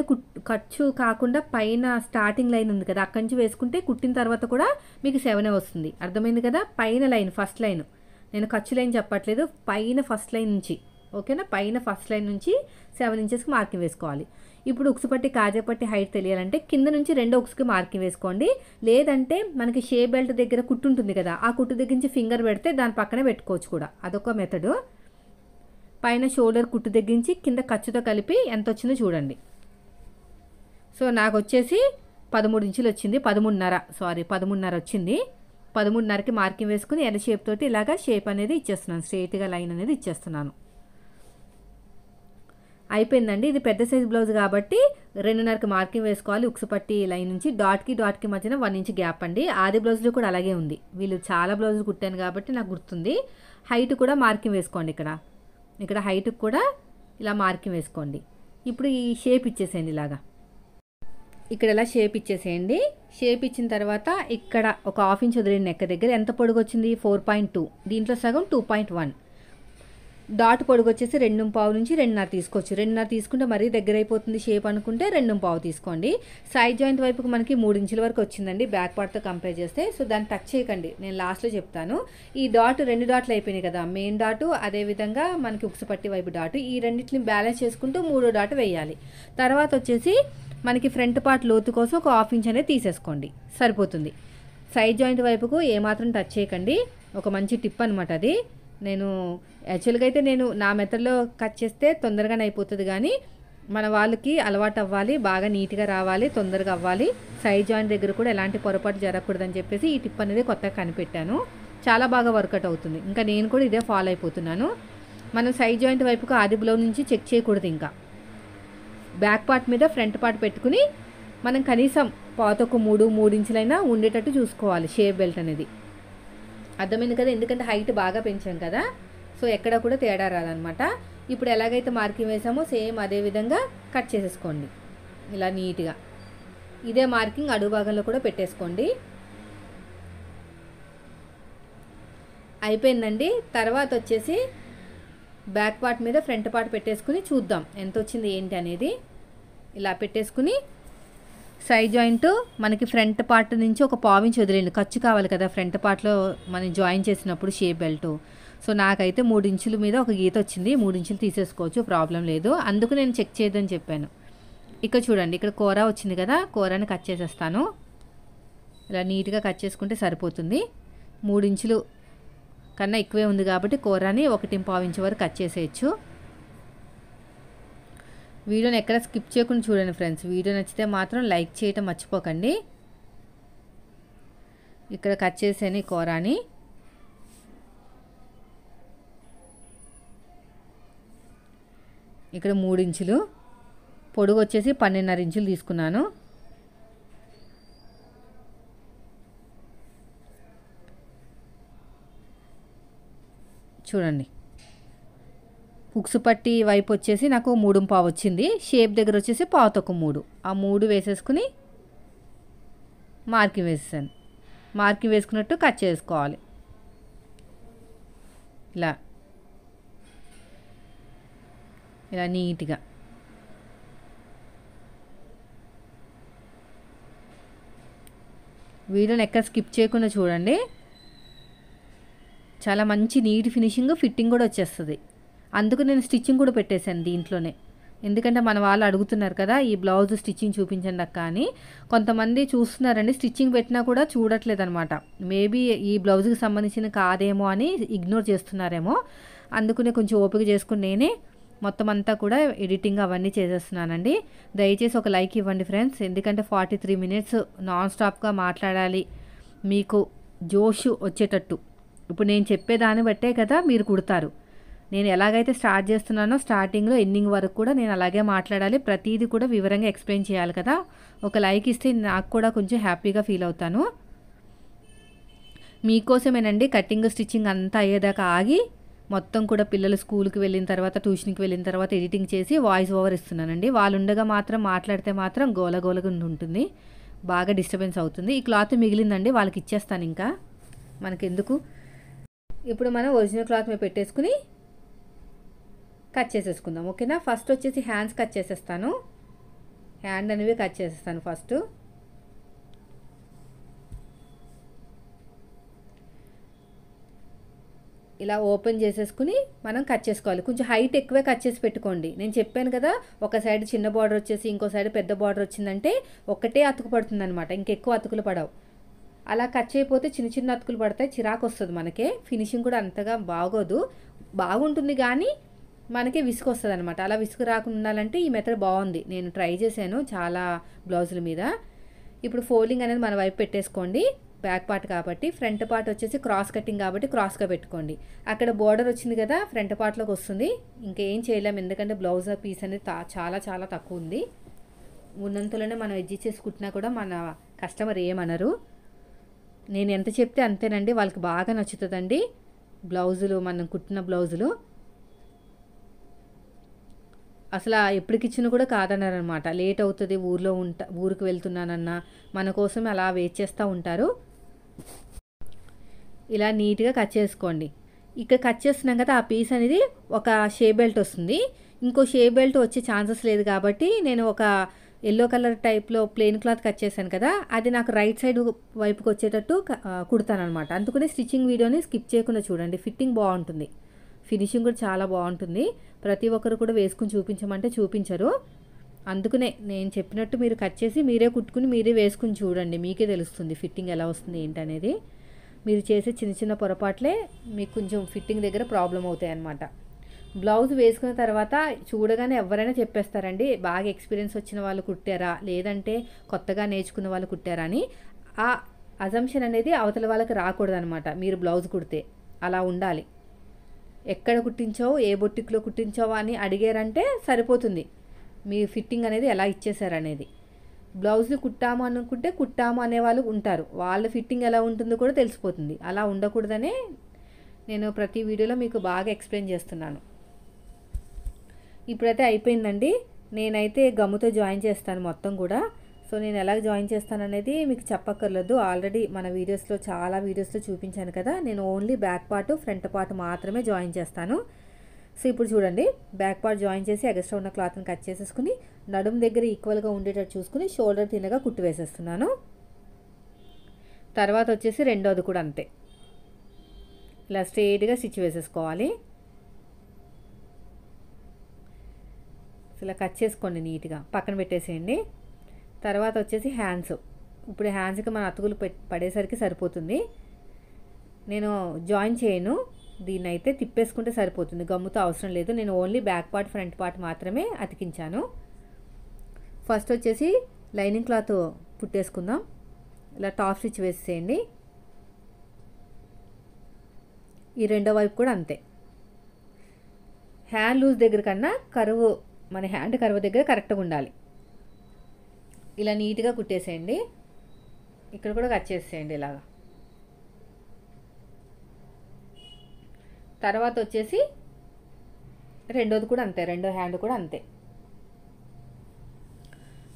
ఖర్చు కాకుండా పైన స్టార్టింగ్ లైన్ ఉంది కదా, అక్కడి నుంచి వేసుకుంటే కుట్టిన తర్వాత కూడా మీకు 7 వస్తుంది. అర్థమైంది కదా. పైన లైన్, ఫస్ట్ లైన్, నేను ఖర్చు లైన్ చెప్పట్లేదు, పైన ఫస్ట్ లైన్ నుంచి. ఓకేనా, పైన ఫస్ట్ లైన్ నుంచి 7 ఇంచెస్కి మార్కింగ్ వేసుకోవాలి. ఇప్పుడు ఉక్సు పట్టి కాజాపట్టి హైట్ తెలియాలంటే కింద నుంచి 2 ఉక్స్కి మార్కింగ్ వేసుకోండి. లేదంటే మనకి షే బెల్ట్ దగ్గర కుట్టు ఉంటుంది కదా, ఆ కుట్టు దగ్గర నుంచి ఫింగర్ పెడితే దాని పక్కనే పెట్టుకోవచ్చు కూడా, అదొక మెథడు. పైన షోల్డర్ కుట్టు దగ్గర నుంచి కింద ఖర్చుతో కలిపి ఎంత వచ్చిందో చూడండి. సో నాకు వచ్చేసి 13 ఇంచులు వచ్చింది, 13.5 వచ్చింది. 13.5కి మార్కింగ్ వేసుకుని ఎల్ షేప్ తోటి ఇలాగా షేప్ అనేది ఇచ్చేస్తున్నాను, స్ట్రైట్గా లైన్ అనేది ఇచ్చేస్తున్నాను. అయిపోయిందండి. ఇది పెద్ద సైజ్ బ్లౌజ్ కాబట్టి 2.5కి మార్కింగ్ వేసుకోవాలి. ఉక్సు పట్టి లైన్ నుంచి డాట్కి మధ్యన 1 ఇంచ్ గ్యాప్ అండి. ఆది బ్లౌజ్లో కూడా అలాగే ఉంది. వీళ్ళు చాలా బ్లౌజులు కుట్టాను కాబట్టి నాకు గుర్తుంది. హైట్ కూడా మార్కింగ్ వేసుకోండి. ఇక్కడ హైట్కి కూడా ఇలా మార్కింగ్ వేసుకోండి. ఇప్పుడు ఈ షేప్ ఇచ్చేసేయండి ఇలాగా. ఇక్కడ ఇలా షేప్ ఇచ్చేసేయండి. షేప్ ఇచ్చిన తర్వాత ఇక్కడ ఒక 1/2 ఇంచ్ వదిలేండి. నెక్క దగ్గర ఎంత పొడుగు వచ్చింది? 4.2. దీంట్లో సగం 2.1. డాట్ పొడుగు వచ్చేసి 2.5 నుంచి 2.5 తీసుకోవచ్చు. 2.5 తీసుకుంటే మరీ దగ్గర అయిపోతుంది షేప్ అనుకుంటే 2.5 తీసుకోండి. సైడ్ జాయింట్ వైపుకి మనకి 3 ఇంచుల వరకు వచ్చిందండి బ్యాక్ పార్ట్తో కంపేర్ చేస్తే. సో దాన్ని టచ్ చేయకండి, నేను లాస్ట్లో చెప్తాను. ఈ డాట్ 2 డాట్లు అయిపోయినాయి కదా, మెయిన్ డాటు అదేవిధంగా మనకి ఉక్సు పట్టి వైపు డాటు, ఈ రెండింటిని బ్యాలెన్స్ చేసుకుంటూ 3వ డాట్ వేయాలి. తర్వాత వచ్చేసి మనకి ఫ్రంట్ పార్ట్ లోతు కోసం ఒక 1/2 ఇంచ్ అనేది తీసేసుకోండి, సరిపోతుంది. సైడ్ జాయింట్ వైపుకు ఏమాత్రం టచ్ చేయకండి, ఒక మంచి టిప్ అనమాట అది. నేను యాక్చువల్గా అయితే నేను నా మెథడ్లో కట్ చేస్తే తొందరగానే అయిపోతుంది, కానీ మన వాళ్ళకి అలవాటు అవ్వాలి, బాగా నీట్గా రావాలి, తొందరగా అవ్వాలి. సైడ్ జాయింట్ దగ్గర కూడా ఎలాంటి పొరపాటు జరగకూడదని చెప్పేసి ఈ టిప్ అనేది కొత్తగా కనిపెట్టాను. చాలా బాగా వర్కౌట్ అవుతుంది. ఇంకా నేను కూడా ఇదే ఫాలో అయిపోతున్నాను. మనం సైడ్ జాయింట్ వైపుకు ఆది బ్లౌజ్ నుంచి చెక్ చేయకూడదు. ఇంకా బ్యాక్ పార్ట్ మీద ఫ్రంట్ పార్ట్ పెట్టుకుని మనం కనీసం పాతకు 3 ఇంచులైనా ఉండేటట్టు చూసుకోవాలి షేప్ బెల్ట్ అనేది. అర్థమైంది కదా, ఎందుకంటే హైట్ బాగా పెంచాం కదా, సో ఎక్కడ కూడా తేడా రాదనమాట. ఇప్పుడు ఎలాగైతే మార్కింగ్ వేసామో సేమ్ అదే విధంగా కట్ చేసేసుకోండి ఇలా నీట్గా. ఇదే మార్కింగ్ అడుగు భాగంలో కూడా పెట్టేసుకోండి. అయిపోయిందండి. తర్వాత వచ్చేసి బ్యాక్ పార్ట్ మీద ఫ్రంట్ పార్ట్ పెట్టేసుకుని చూద్దాం ఎంత వచ్చింది ఏంటి అనేది. ఇలా పెట్టేసుకుని సైడ్ జాయింట్ మనకి ఫ్రంట్ పార్ట్ నుంచి ఒక 1/4 ఇంచ్ వదిలేండి, ఖర్చు కావాలి కదా ఫ్రంట్ పార్ట్లో మనం జాయిన్ చేసినప్పుడు షేప్ బెల్ట్. సో నాకైతే 3 ఇంచుల మీద ఒక గీత వచ్చింది, 3 ఇంచులు తీసేసుకోవచ్చు, ప్రాబ్లం లేదు. అందుకు నేను చెక్ చేయదని చెప్పాను. ఇక్కడ చూడండి, ఇక్కడ కూర వచ్చింది కదా, కూరని కట్ చేసేస్తాను. ఇలా నీట్గా కట్ చేసుకుంటే సరిపోతుంది. 3 ఇంచులు కన్నా ఎక్కువే ఉంది కాబట్టి కూరని 1.5 ఇంచ్ వరకు కట్ చేసేయచ్చు. వీడియోని ఎక్కడ స్కిప్ చేయకుండా చూడండి ఫ్రెండ్స్. వీడియో నచ్చితే మాత్రం లైక్ చేయటం మర్చిపోకండి. ఇక్కడ కట్ చేసాను ఈ కూరని. ఇక్కడ 3 ఇంచులు, పొడుగు వచ్చేసి 12.5 ఇంచులు తీసుకున్నాను. చూడండి, ఉక్సు పట్టి వైపు వచ్చేసి నాకు 3.5 వచ్చింది. షేప్ దగ్గర వచ్చేసి 3.25. ఆ 3 వేసేసుకుని మార్కింగ్ వేసేసాను. మార్కింగ్ వేసుకున్నట్టు కట్ చేసుకోవాలి. ఇలా ఇలా నీట్గా. వీడియోని ఎక్కడ స్కిప్ చేయకుండా చూడండి. చాలా మంచి నీట్ ఫినిషింగ్, ఫిట్టింగ్ కూడా వచ్చేస్తుంది. అందుకు నేను స్టిచ్చింగ్ కూడా పెట్టేశాను దీంట్లోనే. ఎందుకంటే మన వాళ్ళు అడుగుతున్నారు కదా ఈ బ్లౌజ్ స్టిచ్చింగ్ చూపించండి అక్క అని. కొంతమంది చూస్తున్నారండి, స్టిచ్చింగ్ పెట్టినా కూడా చూడట్లేదు అనమాట. మేబీ ఈ బ్లౌజ్కి సంబంధించిన కాదేమో అని ఇగ్నోర్ చేస్తున్నారేమో. అందుకనే కొంచెం ఓపిక చేసుకుని నేనే మొత్తం అంతా కూడా ఎడిటింగ్ అవన్నీ చేసేస్తున్నానండి. దయచేసి ఒక లైక్ ఇవ్వండి ఫ్రెండ్స్. ఎందుకంటే 43 మినిట్స్ నాన్ స్టాప్గా మాట్లాడాలి, మీకు జోష్ వచ్చేటట్టు. ఇప్పుడు నేను చెప్పేదాన్ని బట్టే కదా మీరు కుడతారు. నేను ఎలాగైతే స్టార్ట్ చేస్తున్నానో స్టార్టింగ్లో ఎండింగ్ వరకు కూడా నేను అలాగే మాట్లాడాలి. ప్రతిదీ కూడా వివరంగా ఎక్స్ప్లెయిన్ చేయాలి కదా. ఒక లైక్ ఇస్తే నాకు కూడా కొంచెం హ్యాపీగా ఫీల్ అవుతాను. మీకోసమేనండి కటింగ్ స్టిచ్చింగ్ అంతా అయ్యేదాకా ఆగి మొత్తం కూడా పిల్లలు స్కూల్కి వెళ్ళిన తర్వాత, ట్యూషన్కి వెళ్ళిన తర్వాత ఎడిటింగ్ చేసి వాయిస్ ఓవర్ ఇస్తున్నానండి. వాళ్ళు ఉండగా మాత్రం మాట్లాడితే మాత్రం గోలగోలగా ఉంటుంది, బాగా డిస్టర్బెన్స్ అవుతుంది. ఈ క్లాత్ మిగిలిందండి, వాళ్ళకి ఇచ్చేస్తాను, ఇంకా మనకెందుకు. ఇప్పుడు మనం ఒరిజినల్ క్లాత్ మీద పెట్టేసుకుని కట్ చేసేసుకుందాం. ఓకేనా. ఫస్ట్ వచ్చేసి హ్యాండ్స్ కట్ చేసేస్తాను. హ్యాండ్ అనేవి కట్ చేసేస్తాను ఫస్ట్. ఇలా ఓపెన్ చేసేసుకుని మనం కట్ చేసుకోవాలి. కొంచెం హైట్ ఎక్కువే కట్ చేసి పెట్టుకోండి. నేను చెప్పాను కదా, ఒక సైడ్ చిన్న బార్డర్ వచ్చేసి ఇంకో సైడ్ పెద్ద బార్డర్ వచ్చిందంటే ఒకటే అతుకు పడుతుంది అనమాట, ఇంకెక్కువ అతుకులు పడవు. అలా కట్ చేయకపోతే చిన్న చిన్న అతుకులు పడతాయి, చిరాకు వస్తుంది మనకే. ఫినిషింగ్ కూడా అంతగా బాగోదు, బాగుంటుంది కానీ మనకి విసుగు వస్తుంది అనమాట. అలా విసుగు రాకుండా ఉండాలంటే ఈ మెథడ్ బాగుంది, నేను ట్రై చేశాను చాలా బ్లౌజుల మీద. ఇప్పుడు ఫోల్డింగ్ అనేది మన వైపు పెట్టేసుకోండి, బ్యాక్ పార్ట్ కాబట్టి. ఫ్రంట్ పార్ట్ వచ్చేసి క్రాస్ కటింగ్ కాబట్టి క్రాస్గా పెట్టుకోండి. అక్కడ బోర్డర్ వచ్చింది కదా, ఫ్రంట్ పార్ట్లోకి వస్తుంది. ఇంకేం చేయలేము, ఎందుకంటే బ్లౌజ్ పీస్ అనేది చాలా చాలా తక్కువ ఉంది. ఉన్నంతలోనే మనం ఎడ్జ్ చేసి కుట్టినా కూడా మన కస్టమర్ ఏమనరు. నేను ఎంత చెప్తే అంతేనండి, వాళ్ళకి బాగా నచ్చుతుందండి బ్లౌజులు, మనం కుట్టిన బ్లౌజులు. అసలు ఎప్పటికిచ్చినా కూడా కాదన్నారనమాట. లేట్ అవుతుంది, ఊరికి వెళ్తున్నానన్నా మన కోసం అలా వెయిట్ చేస్తూ ఉంటారు. ఇలా నీట్గా కట్ చేసుకోండి. ఇక్కడ కట్ చేస్తున్నాం కదా, ఆ పీస్ అనేది ఒక షేప్ బెల్ట్ వస్తుంది. ఇంకో షేప్ బెల్ట్ వచ్చే ఛాన్సెస్ లేదు కాబట్టి నేను ఒక ఎల్లో కలర్ టైప్లో ప్లెయిన్ క్లాత్ కట్ చేశాను కదా, అది నాకు రైట్ సైడ్ వైపుకి వచ్చేటట్టు కుడతానమాట. అందుకనే స్టిచ్చింగ్ వీడియోని స్కిప్ చేయకుండా చూడండి, ఫిట్టింగ్ బాగుంటుంది, ఫినిషింగ్ కూడా చాలా బాగుంటుంది. ప్రతి ఒక్కరు కూడా వేసుకుని చూపించమంటే చూపించరు. అందుకనే నేను చెప్పినట్టు మీరు కట్ చేసి మీరే కుట్టుకుని మీరే వేసుకుని చూడండి, మీకే తెలుస్తుంది ఫిట్టింగ్ ఎలా వస్తుంది ఏంటనేది. మీరు చేసే చిన్న చిన్న పొరపాట్లే మీకు కొంచెం ఫిట్టింగ్ దగ్గర ప్రాబ్లం అవుతాయి అన్నమాట. బ్లౌజ్ వేసుకున్న తర్వాత చూడగానే ఎవరైనా చెప్పేస్తారండి, బాగా ఎక్స్పీరియన్స్ వచ్చిన వాళ్ళు కుట్టారా లేదంటే కొత్తగా నేర్చుకున్న వాళ్ళు కుట్టారా అని. ఆ అజంప్షన్ అనేది అవతల వాళ్ళకి రాకూడదనమాట. మీరు బ్లౌజ్ కుడితే అలా ఉండాలి. ఎక్కడ కుట్టించావు, ఏ బొట్టిక్లో కుట్టించావు అని అడిగారంటే సరిపోతుంది మీ ఫిట్టింగ్ అనేది ఎలా ఇచ్చేసారనేది. బ్లౌజ్ని కుట్టాము అనుకుంటే కుట్టాము అనేవాళ్ళు ఉంటారు, వాళ్ళ ఫిట్టింగ్ ఎలా ఉంటుందో కూడా తెలిసిపోతుంది. అలా ఉండకూడదనే నేను ప్రతి వీడియోలో మీకు బాగా ఎక్స్ప్లెయిన్ చేస్తున్నాను. ఇప్పుడైతే అయిపోయిందండి. నేనైతే గమ్ముతో జాయిన్ చేస్తాను మొత్తం కూడా. సో నేను ఎలా జాయిన్ చేస్తాననేది మీకు చెప్పక్కర్లేదు, ఆల్రెడీ మన వీడియోస్లో చాలా వీడియోస్లో చూపించాను కదా. నేను only back part front part మాత్రమే జాయిన్ చేస్తాను. సో ఇప్పుడు చూడండి, బ్యాక్ పార్ట్ జాయిన్ చేసి ఎక్స్ట్రా ఉన్న క్లాత్ని కట్ చేసేసుకుని నడుము దగ్గర ఈక్వల్గా ఉండేటట్టు చూసుకుని షోల్డర్ తిన్నగా కుట్టు వేసేస్తున్నాను. తర్వాత వచ్చేసి రెండోది కూడా అంతే, ఇలా స్ట్రెయిట్గా స్టిచ్ వేసేసుకోవాలి. ఇలా కట్ చేసుకోండి, నీట్గా పక్కన పెట్టేసేయండి. తర్వాత వచ్చేసి హ్యాండ్స్. ఇప్పుడు హ్యాండ్స్కి మన అతుకులు పడేసరికి సరిపోతుంది. నేను జాయిన్ చేయను, దీన్ని అయితే తిప్పేసుకుంటే సరిపోతుంది, గమ్ముతో అవసరం లేదు. నేను only back part front part మాత్రమే అతికించాను. ఫస్ట్ వచ్చేసి లైనింగ్ క్లాత్ పుట్టేసుకుందాం. ఇలా టాప్ స్టిచ్ వేసేయండి. ఈ రెండో వైపు కూడా అంతే. హ్యాండ్ లూజ్ దగ్గర కన్నా కరువు, మన హ్యాండ్ కరువు దగ్గర కరెక్ట్గా ఉండాలి. ఇలా నీట్గా కుట్టేసేయండి. ఇక్కడ కూడా కట్ చేసేయండి ఇలాగా. తర్వాత వచ్చేసి రెండోది కూడా అంతే, రెండో హ్యాండ్ కూడా అంతే.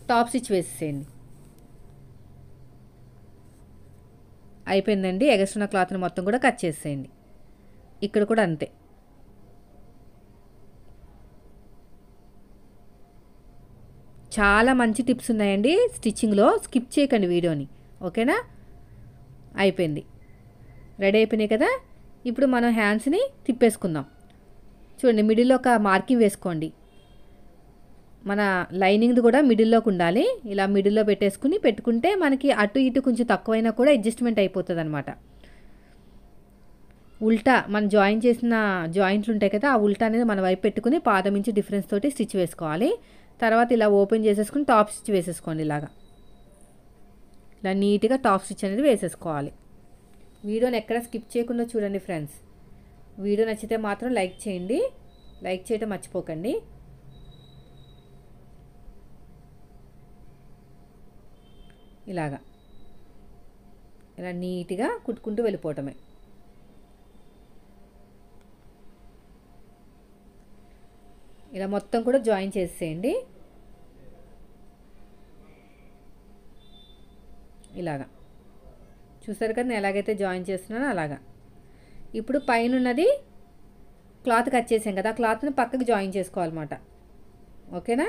టాప్ స్టిచ్ వేసేసేయండి. అయిపోయిందండి. ఎగస్ట్రా క్లాత్ని మొత్తం కూడా కట్ చేసేయండి. ఇక్కడ కూడా అంతే. చాలా మంచి టిప్స్ ఉన్నాయండి స్టిచ్చింగ్లో, స్కిప్ చేయకండి వీడియోని, ఓకేనా? అయిపోయింది, రెడీ అయిపోయినాయి కదా. ఇప్పుడు మనం హ్యాండ్స్ని తిప్పేసుకుందాం. చూడండి, మిడిల్లో ఒక మార్కింగ్ వేసుకోండి. మన లైనింగ్ది కూడా మిడిల్లోకి ఉండాలి. ఇలా మిడిల్లో పెట్టుకుంటే మనకి అటు ఇటు కొంచెం తక్కువైనా కూడా అడ్జస్ట్మెంట్ అయిపోతుంది అనమాట. ఉల్టా మనం జాయిన్ చేసిన జాయింట్లు ఉంటాయి కదా, ఆ ఉల్టా అనేది మన వైపు పెట్టుకుని పాదం ఇంచి డిఫరెన్స్ తోటి స్టిచ్ వేసుకోవాలి. తర్వాత ఇలా ఓపెన్ చేసేసుకుని టాప్ స్టిచ్ వేసేసుకోండి. ఇలాగా ఇలా నీట్గా టాప్ స్టిచ్ అనేది వేసేసుకోవాలి. వీడియోని ఎక్కడ స్కిప్ చేయకుండా చూడండి ఫ్రెండ్స్. వీడియో నచ్చితే మాత్రం లైక్ చేయండి, లైక్ చేయడం మర్చిపోకండి. ఇలాగా ఇలా నీట్గా కుట్టుకుంటూ వెళ్ళిపోవటమే. ఇలా మొత్తం కూడా జాయిన్ చేసేయండి. ఇలాగా చూసారు కదా, నేను ఎలాగైతే జాయిన్ చేస్తున్నానో అలాగా. ఇప్పుడు పైన ఉన్నది క్లాత్ కట్ చేసాం కదా, ఆ క్లాత్ని పక్కకి జాయిన్ చేసుకోవాలన్నమాట, ఓకేనా?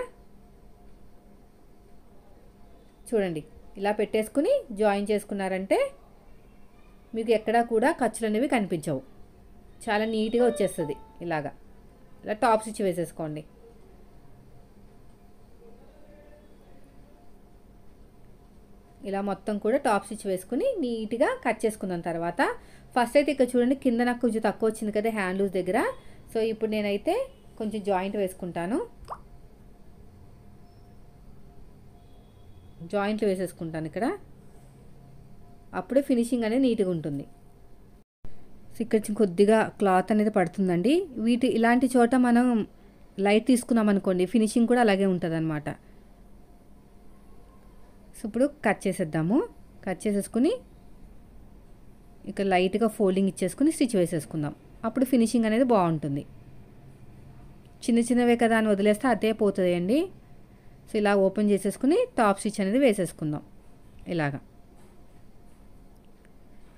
చూడండి, ఇలా పెట్టేసుకుని జాయిన్ చేసుకున్నారంటే మీకు ఎక్కడా కూడా ఖర్చులు అనేవి కనిపించవు. చాలా నీట్గా వచ్చేస్తుంది. ఇలాగా ఇలా టాప్ స్టిచ్ వేసేసుకోండి. ఇలా మొత్తం కూడా టాప్ స్టిచ్ వేసుకుని నీట్గా కట్ చేసుకున్న తర్వాత ఫస్ట్ అయితే ఇక్కడ చూడండి, కింద నాకు కొంచెం తక్కువ వచ్చింది కదా హ్యాండ్ లూజ్ దగ్గర. సో ఇప్పుడు నేనైతే కొంచెం జాయింట్ వేసుకుంటాను. జాయింట్లు వేసేసుకుంటాను ఇక్కడ. అప్పుడే ఫినిషింగ్ అనేది నీట్గా ఉంటుంది. సో ఇక్కడ కొద్దిగా క్లాత్ అనేది పడుతుందండి. ఇలాంటి చోట మనం లైట్ తీసుకున్నాం అనుకోండి, ఫినిషింగ్ కూడా అలాగే ఉంటుంది అనమాట. సో ఇప్పుడు కట్ చేసేద్దాము. కట్ చేసేసుకుని ఇక్కడ లైట్గా ఫోల్డింగ్ ఇచ్చేసుకుని స్టిచ్ వేసేసుకుందాం. అప్పుడు ఫినిషింగ్ అనేది బాగుంటుంది. చిన్న చిన్నవే కదా అని వదిలేస్తే అదే పోతుంది అండి. సో ఇలా ఓపెన్ చేసేసుకుని టాప్ స్టిచ్ అనేది వేసేసుకుందాం. ఇలాగా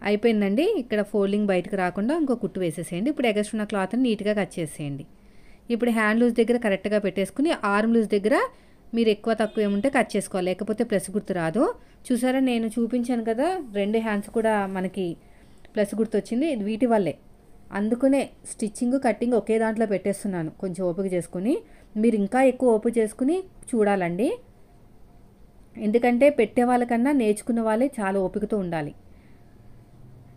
అయిపోయిందండి. ఇక్కడ ఫోల్డింగ్ బయటకు రాకుండా ఇంకో కుట్టు వేసేసేయండి. ఇప్పుడు ఎగస్ట్రా ఉన్న క్లాత్ని నీట్గా కట్ చేసేయండి. ఇప్పుడు హ్యాండ్ లూజ్ దగ్గర కరెక్ట్గా పెట్టేసుకుని ఆర్మ్ లూజ్ దగ్గర మీరు ఎక్కువ తక్కువ ఏముంటే కట్ చేసుకోవాలి, లేకపోతే ప్లస్ గుర్తు రాదు. చూసారా, నేను చూపించాను కదా, రెండు హ్యాండ్స్ కూడా మనకి ప్లస్ గుర్తు వచ్చింది. వీటి వల్లే, అందుకనే స్టిచ్చింగ్ కట్టింగ్ ఒకే దాంట్లో పెట్టేస్తున్నాను. కొంచెం ఓపిక చేసుకుని మీరు ఇంకా ఎక్కువ ఓపిక చేసుకుని చూడాలండి. ఎందుకంటే పెట్టే వాళ్ళకన్నా నేర్చుకున్న వాళ్ళే చాలా ఓపికతో ఉండాలి.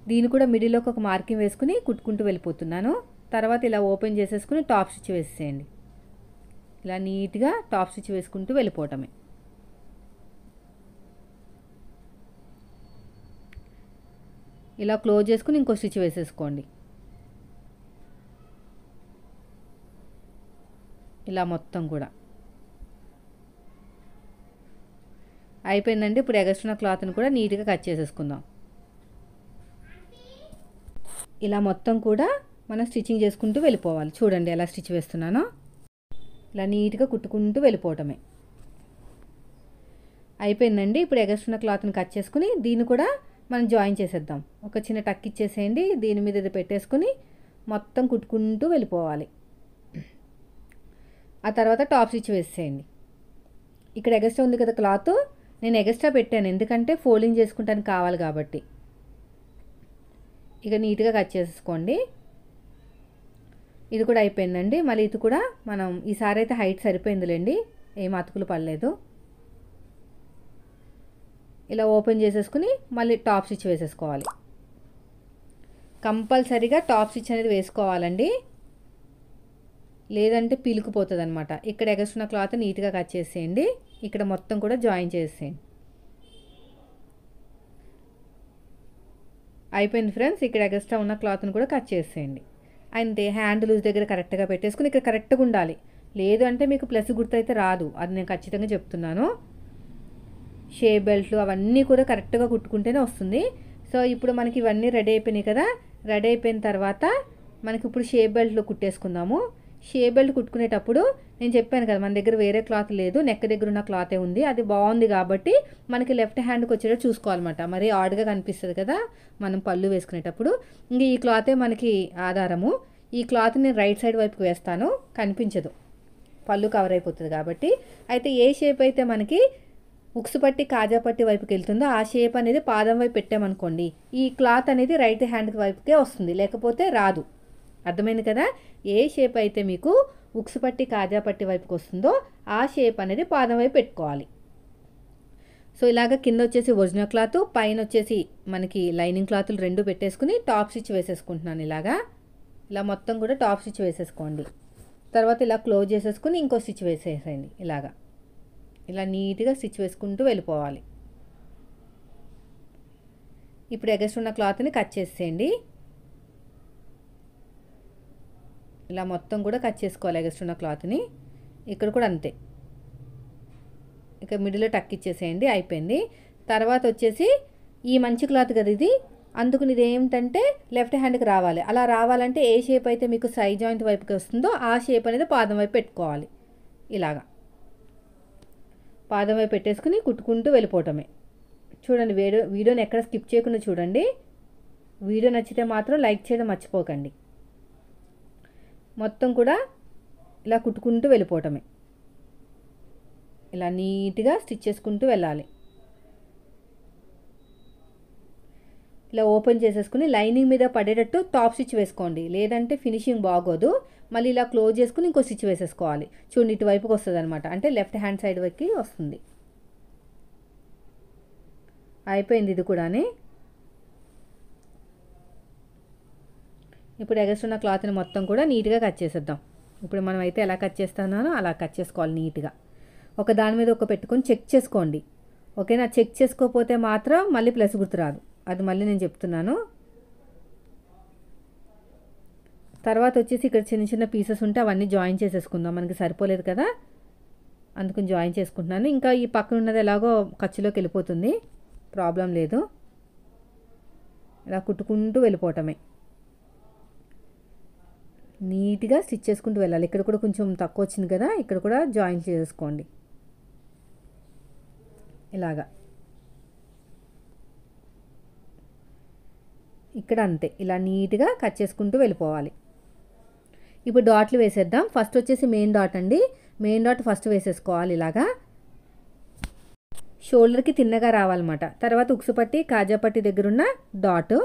దీన్ని కూడా మిడిల్లోకి ఒక మార్కింగ్ వేసుకుని కుట్టుకుంటూ వెళ్ళిపోతున్నాను. తర్వాత ఇలా ఓపెన్ చేసేసుకుని టాప్ స్టిచ్ వేసేయండి. ఇలా నీట్గా టాప్ స్టిచ్ వేసుకుంటూ వెళ్ళిపోవటమే. ఇలా క్లోజ్ చేసుకుని ఇంకో స్టిచ్ వేసేసుకోండి. ఇలా మొత్తం కూడా అయిపోయిందండి. ఇప్పుడు ఎగస్ట్రా క్లాత్ని కూడా నీట్గా కట్ చేసేసుకుందాం. ఇలా మొత్తం కూడా మనం స్టిచ్చింగ్ చేసుకుంటూ వెళ్ళిపోవాలి. చూడండి ఎలా స్టిచ్ వేస్తున్నానో, ఇలా నీట్గా కుట్టుకుంటూ వెళ్ళిపోవటమే. అయిపోయిందండి. ఇప్పుడు ఎగస్ట్రా క్లాత్ని కట్ చేసుకుని దీన్ని కూడా మనం జాయిన్ చేసేద్దాం. ఒక చిన్న టక్ ఇచ్చేసేయండి. దీని మీద ఇది పెట్టేసుకుని మొత్తం కుట్టుకుంటూ వెళ్ళిపోవాలి. ఆ తర్వాత టాప్ స్టిచ్ వేసేయండి. ఇక్కడ ఎగస్ట్రా ఉంది కదా క్లాత్, నేను ఎగస్ట్రా పెట్టాను ఎందుకంటే ఫోల్డింగ్ చేసుకుంటానికి కావాలి కాబట్టి. ఇక నీట్గా కట్ చేసేసుకోండి. ఇది కూడా అయిపోయిందండి. మళ్ళీ ఇది కూడా మనం ఈసారి అయితే హైట్ సరిపోయిందిలేండి, ఏం అతుకులు పడలేదు. ఇలా ఓపెన్ చేసేసుకుని మళ్ళీ టాప్ స్టిచ్ వేసేసుకోవాలి. కంపల్సరీగా టాప్ స్టిచ్ అనేది వేసుకోవాలండి, లేదంటే పీలుకుపోతుంది అనమాట. ఇక్కడ ఎగస్ట్రా క్లాత్ నీట్గా కట్ చేసేయండి. ఇక్కడ మొత్తం కూడా జాయిన్ చేసేయండి. అయిపోయింది ఫ్రెండ్స్. ఇక్కడ ఎక్స్ట్రా ఉన్న క్లాత్ని కూడా కట్ చేసేయండి. అంతే, హ్యాండ్ లూజ్ దగ్గర కరెక్ట్గా పెట్టేసుకుని ఇక్కడ కరెక్ట్గా ఉండాలి. లేదు అంటే మీకు ప్లస్ గుర్తు అయితే రాదు, అది నేను ఖచ్చితంగా చెప్తున్నాను. షేప్ బెల్ట్లు అవన్నీ కూడా కరెక్ట్గా కుట్టుకుంటేనే వస్తుంది. సో ఇప్పుడు మనకి ఇవన్నీ రెడీ అయిపోయినాయి కదా. రెడీ అయిపోయిన తర్వాత మనకి ఇప్పుడు షేప్ బెల్ట్లు కుట్టేసుకుందాము. షేప్ బెల్ట్ కుట్టుకునేటప్పుడు నేను చెప్పాను కదా, మన దగ్గర వేరే క్లాత్ లేదు, నెక్ దగ్గర ఉన్న క్లాతే ఉంది. అది బాగుంది కాబట్టి మనకి లెఫ్ట్ హ్యాండ్కి వచ్చేటట్టు చూసుకోవాలన్నమాట. మరి ఆడ్గా కనిపిస్తుంది కదా మనం పళ్ళు వేసుకునేటప్పుడు. ఇంక ఈ క్లాతే మనకి ఆధారము. ఈ క్లాత్ నేను రైట్ సైడ్ వైపుకి వేస్తాను, కనిపించదు, పళ్ళు కవర్ అయిపోతుంది కాబట్టి. అయితే ఏ షేప్ అయితే మనకి ఉక్సు పట్టి కాజా పట్టి వైపుకి వెళ్తుందో ఆ షేప్ అనేది పాదం వైపు పెట్టామనుకోండి, ఈ క్లాత్ అనేది రైట్ హ్యాండ్ వైపుకే వస్తుంది, లేకపోతే రాదు. అర్థమైంది కదా. ఏ షేప్ అయితే మీకు ఉక్సు పట్టి కాజా పట్టి వైపుకి వస్తుందో ఆ షేప్ అనేది పాదం వైపు పెట్టుకోవాలి. సో ఇలాగ కింద వచ్చేసి ఒరిజినల్ క్లాత్, పైన వచ్చేసి మనకి లైనింగ్ క్లాతులు రెండు పెట్టేసుకుని టాప్ స్టిచ్ వేసేసుకుంటున్నాను. ఇలా మొత్తం కూడా టాప్ స్టిచ్ వేసేసుకోండి. తర్వాత ఇలా క్లోజ్ చేసేసుకుని ఇంకో స్టిచ్ వేసేసేయండి. ఇలా నీట్గా స్టిచ్ వేసుకుంటూ వెళ్ళిపోవాలి. ఇప్పుడు ఎగస్ట్ ఉన్న క్లాత్ని కట్ చేసేయండి. ఇలా మొత్తం కూడా కట్ చేసుకోవాలి ఎగస్ట్ ఉన్న క్లాత్ని. ఇక్కడ కూడా అంతే, ఇక మిడిల్లో టక్ ఇచ్చేసేయండి. అయిపోయింది. తర్వాత వచ్చేసి ఈ మంచి క్లాత్ కదా ఇది, అందుకు ఇది ఏమిటంటే లెఫ్ట్ హ్యాండ్కి రావాలి. అలా రావాలంటే ఏ షేప్ అయితే మీకు సైడ్ జాయింట్ వైపుకి వస్తుందో ఆ షేప్ అనేది పాదం వైపు పెట్టుకోవాలి. ఇలాగా పాదం వైపు పెట్టేసుకుని కుట్టుకుంటూ వెళ్ళిపోవటమే. చూడండి, వీడియోని ఎక్కడ స్కిప్ చేయకుండా చూడండి. వీడియో నచ్చితే మాత్రం లైక్ చేయడం మర్చిపోకండి. మొత్తం కూడా ఇలా కుట్టుకుంటూ వెళ్ళిపోవటమే. ఇలా నీట్గా స్టిచ్ చేసుకుంటూ వెళ్ళాలి. ఇలా ఓపెన్ చేసేసుకుని లైనింగ్ మీద పడేటట్టు టాప్ స్టిచ్ వేసుకోండి, లేదంటే ఫినిషింగ్ బాగోదు. మళ్ళీ ఇలా క్లోజ్ చేసుకుని ఇంకో స్టిచ్ వేసేసుకోవాలి. చూడండి, ఇటువైపుకి వస్తుంది అనమాట, అంటే లెఫ్ట్ హ్యాండ్ సైడ్ వైపుకి వస్తుంది. అయిపోయింది ఇది కూడాని. ఇప్పుడు ఎగస్ట్ ఉన్న క్లాత్ని మొత్తం కూడా నీట్గా కట్ చేసేద్దాం. ఇప్పుడు మనం అయితే ఎలా కట్ చేస్తున్నానో అలా కట్ చేసుకోవాలి నీట్గా. ఒక దాని మీద ఒక పెట్టుకొని చెక్ చేసుకోండి, ఓకేనా. చెక్ చేసుకోకపోతే మాత్రం మళ్ళీ ప్లస్ గుర్తు రాదు, అది మళ్ళీ నేను చెప్తున్నాను. తర్వాత వచ్చేసి ఇక్కడ చిన్న చిన్న పీసెస్ ఉంటే అవన్నీ జాయిన్ చేసేసుకుందాం. మనకి సరిపోలేదు కదా, అందుకని జాయిన్ చేసుకుంటున్నాను. ఇంకా ఈ పక్కన ఉన్నది ఎలాగో ఖర్చులోకి వెళ్ళిపోతుంది, ప్రాబ్లం లేదు. ఇలా కుట్టుకుంటూ వెళ్ళిపోవటమే. నీట్గా స్టిచ్ చేసుకుంటూ వెళ్ళాలి. ఇక్కడ కూడా కొంచెం తక్కువ వచ్చింది కదా, ఇక్కడ కూడా జాయిన్ చేసుకోండి. ఇలాగా ఇక్కడ అంతే, ఇలా నీట్గా కట్ చేసుకుంటూ వెళ్ళిపోవాలి. ఇప్పుడు డాట్లు వేసేద్దాం. ఫస్ట్ వచ్చేసి మెయిన్ డాట్ అండి. మెయిన్ డాట్ ఫస్ట్ వేసేసుకోవాలి. ఇలాగా షోల్డర్కి తిన్నగా రావాలన్నమాట. తర్వాత ఉక్సుపట్టి కాజాపట్టి దగ్గరున్న డాట్,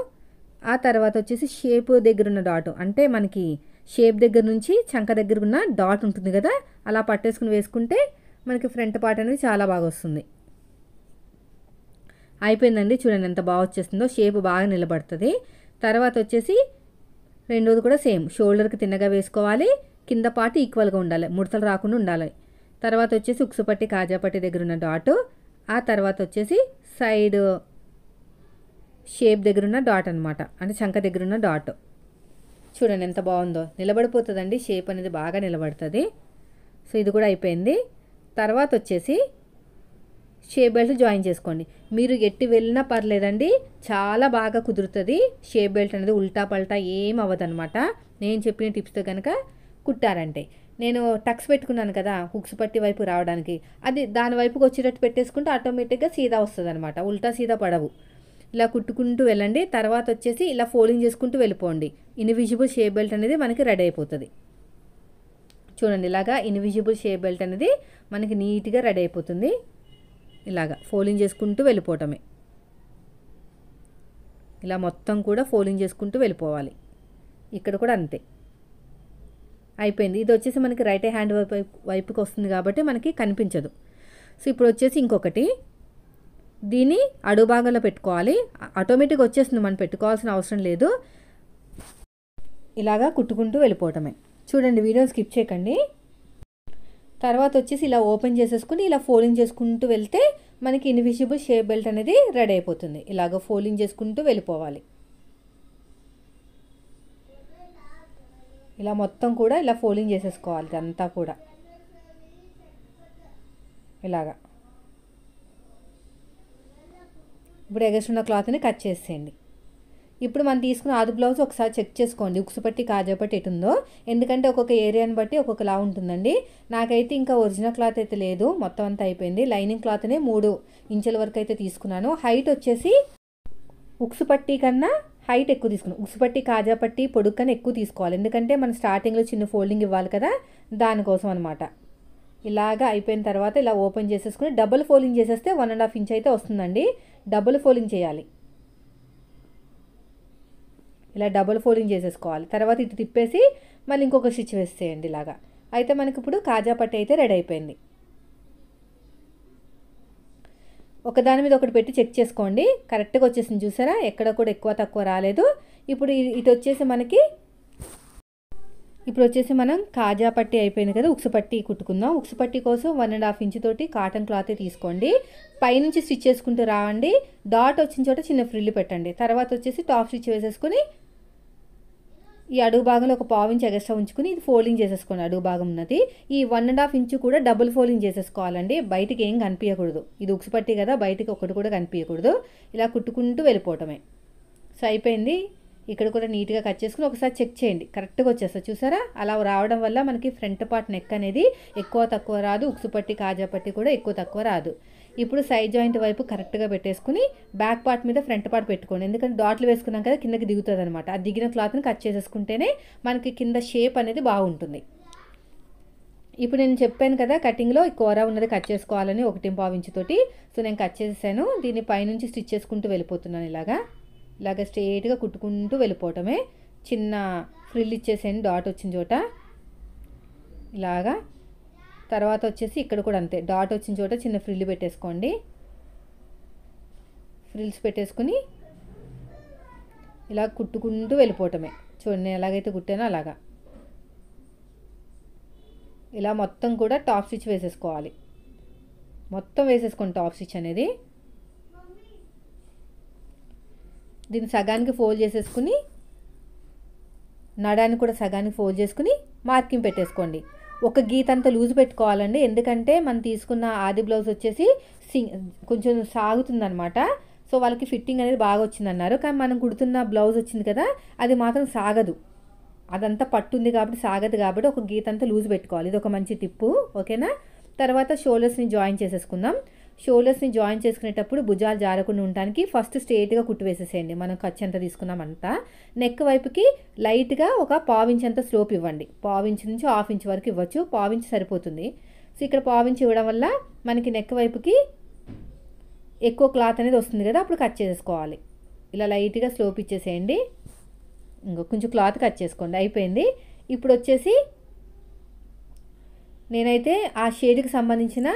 ఆ తర్వాత వచ్చేసి షేప్ దగ్గరున్న డాట్, అంటే మనకి షేప్ దగ్గర నుంచి చంక దగ్గర ఉన్న డాట్ ఉంటుంది కదా, అలా పట్టేసుకుని వేసుకుంటే మనకి ఫ్రంట్ పార్ట్ అనేది చాలా బాగా వస్తుంది. అయిపోయిందండి. చూడండి ఎంత బాగా వచ్చేస్తుందో, షేప్ బాగా నిలబడుతుంది. తర్వాత వచ్చేసి రెండోది కూడా సేమ్, షోల్డర్కి తిన్నగా వేసుకోవాలి, కింద పార్ట్ ఈక్వల్గా ఉండాలి, ముడతలు రాకుండా ఉండాలి. తర్వాత వచ్చేసి ఉక్సుపట్టి కాజాపట్టి దగ్గర ఉన్న డాట్, ఆ తర్వాత వచ్చేసి సైడ్ షేప్ దగ్గర ఉన్న డాట్ అనమాట, అంటే చంక దగ్గర ఉన్న డాట్. చూడండి ఎంత బాగుందో, నిలబడిపోతుందండి, షేప్ అనేది బాగా నిలబడుతుంది. సో ఇది కూడా అయిపోయింది. తర్వాత వచ్చేసి షేప్ బెల్ట్ జాయిన్ చేసుకోండి. మీరు ఎట్టి వెళ్ళినా పర్లేదండి, చాలా బాగా కుదురుతుంది. షేప్ బెల్ట్ అనేది ఉల్టా పల్టా ఏం అవ్వదన్నమాట, నేను చెప్పిన టిప్స్తో కనుక కుట్టారంటే. నేను టక్స్ పెట్టుకున్నాను కదా హుక్స్ పట్టి వైపు రావడానికి, అది దాని వైపుకి వచ్చేటట్టు పెట్టేసుకుంటే ఆటోమేటిక్గా సీదా వస్తుంది అనమాట, ఉల్టా సీదా పడవు. ఇలా కుట్టుకుంటూ వెళ్ళండి. తర్వాత వచ్చేసి ఇలా ఫోల్డింగ్ చేసుకుంటూ వెళ్ళిపోండి. ఇన్విజిబుల్ షేప్ బెల్ట్ అనేది మనకి రెడీ అయిపోతుంది. చూడండి, ఇలాగా ఇన్విజిబుల్ షేప్ బెల్ట్ అనేది మనకి నీట్గా రెడీ అయిపోతుంది. ఇలాగా ఫోల్డింగ్ చేసుకుంటూ వెళ్ళిపోవటమే. ఇలా మొత్తం కూడా ఫోల్డింగ్ చేసుకుంటూ వెళ్ళిపోవాలి. ఇక్కడ కూడా అంతే. అయిపోయింది. ఇది వచ్చేసి మనకి రైట్ హ్యాండ్ వైపుకి వస్తుంది కాబట్టి మనకి కనిపించదు. సో ఇప్పుడు వచ్చేసి ఇంకొకటి, దీన్ని అడుగు భాగంలో పెట్టుకోవాలి. ఆటోమేటిక్గా వచ్చేస్తుంది, మనం పెట్టుకోవాల్సిన అవసరం లేదు. ఇలాగా కుట్టుకుంటూ వెళ్ళిపోవటమే. చూడండి, వీడియో స్కిప్ చేయకండి. తర్వాత వచ్చేసి ఇలా ఓపెన్ చేసేసుకుని ఇలా ఫోల్డింగ్ చేసుకుంటూ వెళ్తే మనకి ఇన్విజిబుల్ షేప్ బెల్ట్ అనేది రెడీ అయిపోతుంది. ఇలాగ ఫోల్డింగ్ చేసుకుంటూ వెళ్ళిపోవాలి. ఇలా మొత్తం కూడా ఇలా ఫోల్డింగ్ చేసేసుకోవాలి ఇదంతా కూడా ఇలాగా. ఇప్పుడు ఎగస్ట్రా క్లాత్ని కట్ చేసేయండి. ఇప్పుడు మనం తీసుకున్న ఆది బ్లౌజ్ ఒకసారి చెక్ చేసుకోండి ఉక్సు పట్టి కాజా పట్టి ఎటుందో, ఎందుకంటే ఒక్కొక్క ఏరియాని బట్టి ఒక్కొక్కలా ఉంటుందండి. నాకైతే ఇంకా ఒరిజినల్ క్లాత్ అయితే లేదు, మొత్తం అంతా అయిపోయింది. లైనింగ్ క్లాత్నే 3 ఇంచుల వరకు అయితే తీసుకున్నాను. హైట్ వచ్చేసి ఉక్సు పట్టి కన్నా హైట్ ఎక్కువ తీసుకున్నాను. ఉక్సు పట్టి కాజా పట్టి పొడుగు కన్నా ఎక్కువ తీసుకోవాలి, ఎందుకంటే మనం స్టార్టింగ్లో చిన్న ఫోల్డింగ్ ఇవ్వాలి కదా, దానికోసం అనమాట. ఇలాగా అయిపోయిన తర్వాత ఇలా ఓపెన్ చేసేసుకుని డబుల్ ఫోల్డింగ్ చేసేస్తే 1.5 ఇంచ్ అయితే వస్తుందండి. డబుల్ ఫోల్డింగ్ చేయాలి, ఇలా డబుల్ ఫోల్డింగ్ చేసేసుకోవాలి. తర్వాత ఇటు తిప్పేసి మళ్ళీ ఇంకొక స్టిచ్ వేసేయండి ఇలాగా. అయితే మనకి ఇప్పుడు కాజా పట్టి అయితే రెడీ అయిపోయింది. ఒకదాని మీద ఒకటి పెట్టి చెక్ చేసుకోండి, కరెక్ట్గా వచ్చేసింది చూసారా, ఎక్కడ కూడా ఎక్కువ తక్కువ రాలేదు. ఇప్పుడు ఇటు వచ్చేసి మనం కాజా పట్టి అయిపోయింది కదా, ఉక్సు పట్టి కుట్టుకుందాం. ఉక్సు పట్టి కోసం 1.5 ఇంచ్ తోటి కాటన్ క్లాత్ తీసుకోండి. పైనుంచి స్టిచ్ చేసుకుంటూ రావండి, డాట్ వచ్చిన చోట చిన్న ఫ్రిల్ పెట్టండి. తర్వాత వచ్చేసి టాప్ స్టిచ్ వేసేసుకుని ఈ అడుగు భాగంలో ఒక 1/4 ఇంచ్ ఎక్స్ట్రా ఉంచుకుని ఇది ఫోల్డింగ్ చేసేసుకోండి. అడుగు భాగం ఉన్నది ఈ 1.5 ఇంచ్ కూడా డబుల్ ఫోల్డింగ్ చేసేసుకోవాలండి, బయటికి ఏం కనిపించకూడదు. ఇది ఉక్సు పట్టి కదా, బయటికి ఒకటి కూడా కనిపించకూడదు. ఇలా కుట్టుకుంటూ వెళ్ళిపోవటమే. సో అయిపోయింది. ఇక్కడ కూడా నీట్గా కట్ చేసుకుని ఒకసారి చెక్ చేయండి, కరెక్ట్గా వచ్చేస్తుంది చూసారా. అలా రావడం వల్ల మనకి ఫ్రంట్ పార్ట్ నెక్ అనేది ఎక్కువ తక్కువ రాదు, ఉక్సు పట్టి కాజా పట్టి కూడా ఎక్కువ తక్కువ రాదు. ఇప్పుడు సైడ్ జాయింట్ వైపు కరెక్ట్గా పెట్టేసుకుని బ్యాక్ పార్ట్ మీద ఫ్రంట్ పార్ట్ పెట్టుకోండి, ఎందుకంటే డాట్లు వేసుకున్నాం కదా కిందకి దిగుతుంది అనమాట. ఆ దిగిన క్లాత్ని కట్ చేసేసుకుంటేనే మనకి కింద షేప్ అనేది బాగుంటుంది. ఇప్పుడు నేను చెప్పాను కదా కటింగ్లో కూర ఉన్నది కట్ చేసుకోవాలని 1.5 ఇంచ్ తోటి. సో నేను కట్ చేసేసాను. దీన్ని పైనుంచి స్టిచ్ చేసుకుంటూ వెళ్ళిపోతున్నాను. ఇలాగా స్ట్రైట్గా కుట్టుకుంటూ వెళ్ళిపోవటమే. చిన్న ఫ్రిల్ ఇచ్చేసేయండి డాట్ వచ్చిన చోట ఇలాగా. తర్వాత వచ్చేసి ఇక్కడ కూడా అంతే, డాట్ వచ్చిన చోట చిన్న ఫ్రిల్ పెట్టేసుకోండి. ఫ్రిల్స్ పెట్టేసుకుని ఇలా కుట్టుకుంటూ వెళ్ళిపోవటమే. చూడండి నేను ఎలాగైతే కుట్టానో అలాగా. ఇలా మొత్తం కూడా టాప్ స్టిచ్ వేసేసుకోవాలి, మొత్తం వేసేసుకోండి టాప్ స్టిచ్ అనేది. దీన్ని సగానికి ఫోల్డ్ చేసేసుకుని నడాన్ని కూడా సగానికి ఫోల్డ్ చేసుకుని మార్కింగ్ పెట్టేసుకోండి. ఒక గీత అంతా లూజ్ పెట్టుకోవాలండి, ఎందుకంటే మనం తీసుకున్న ఆది బ్లౌజ్ వచ్చేసి కొంచెం సాగుతుందనమాట. సో వాళ్ళకి ఫిట్టింగ్ అనేది బాగా వచ్చిందన్నారు, కానీ మనం కుడుతున్న బ్లౌజ్ వచ్చింది కదా అది మాత్రం సాగదు, అదంతా పట్టుంది కాబట్టి సాగదు. కాబట్టి ఒక గీత అంతా లూజ్ పెట్టుకోవాలి, ఇది ఒక మంచి టిప్పు. ఓకేనా. తర్వాత షోల్డర్స్ని జాయిన్ చేసేసుకుందాం. షోల్డర్స్ని జాయిన్ చేసుకునేటప్పుడు భుజాలు జారకుండా ఉండడానికి ఫస్ట్ స్ట్రేట్గా కుట్టు వేసేసేయండి. మనం ఖర్చు ఎంత తీసుకున్నామంతా నెక్ వైపుకి లైట్గా ఒక 1/4 ఇంచ్ అంత స్లోప్ ఇవ్వండి. 1/4 ఇంచ్ నుంచి 1/2 ఇంచ్ వరకు ఇవ్వచ్చు, 1/4 ఇంచ్ సరిపోతుంది. సో ఇక్కడ 1/4 ఇంచ్ ఇవ్వడం వల్ల మనకి నెక్ వైపుకి ఎక్కువ క్లాత్ అనేది వస్తుంది కదా, అప్పుడు కట్ చేసేసుకోవాలి. ఇలా లైట్గా స్లోప్ ఇచ్చేసేయండి. ఇంకో కొంచెం క్లాత్ కట్ చేసుకోండి. అయిపోయింది. ఇప్పుడు వచ్చేసి నేనైతే ఆ షేడ్కి సంబంధించిన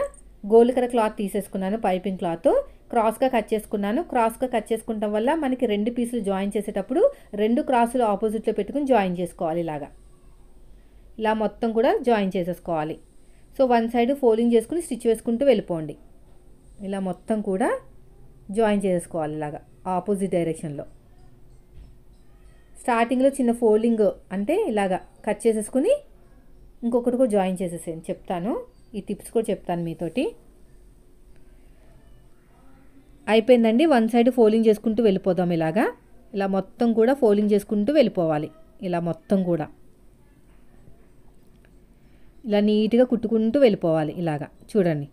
గోల్డ్ కలర్ క్లాత్ తీసేసుకున్నాను, పైపింగ్ క్లాత్ క్రాస్గా కట్ చేసుకున్నాను. క్రాస్గా కట్ చేసుకుంటాం వల్ల మనకి 2 పీసులు జాయిన్ చేసేటప్పుడు 2 క్రాసులు ఆపోజిట్లో పెట్టుకుని జాయిన్ చేసుకోవాలి. ఇలా మొత్తం కూడా జాయిన్ చేసేసుకోవాలి. సో 1 సైడ్ ఫోల్డింగ్ చేసుకుని స్టిచ్ వేసుకుంటూ వెళ్ళిపోండి. ఇలా మొత్తం కూడా జాయిన్ చేసుకోవాలి ఇలాగా ఆపోజిట్ డైరెక్షన్లో. స్టార్టింగ్లో చిన్న ఫోల్డింగ్ అంటే ఇలాగా కట్ చేసేసుకుని ఇంకొకటి కూడా జాయిన్ చేసేసేయండి. చెప్తాను, ఈ టిప్స్ కూడా చెప్తాను మీతోటి. అయిపోయిందండి. 1 సైడ్ ఫోల్డింగ్ చేసుకుంటూ వెళ్ళిపోదాం. ఇలా మొత్తం కూడా ఫోల్డింగ్ చేసుకుంటూ వెళ్ళిపోవాలి. ఇలా మొత్తం కూడా ఇలా నీట్గా కుట్టుకుంటూ వెళ్ళిపోవాలి. చూడండి,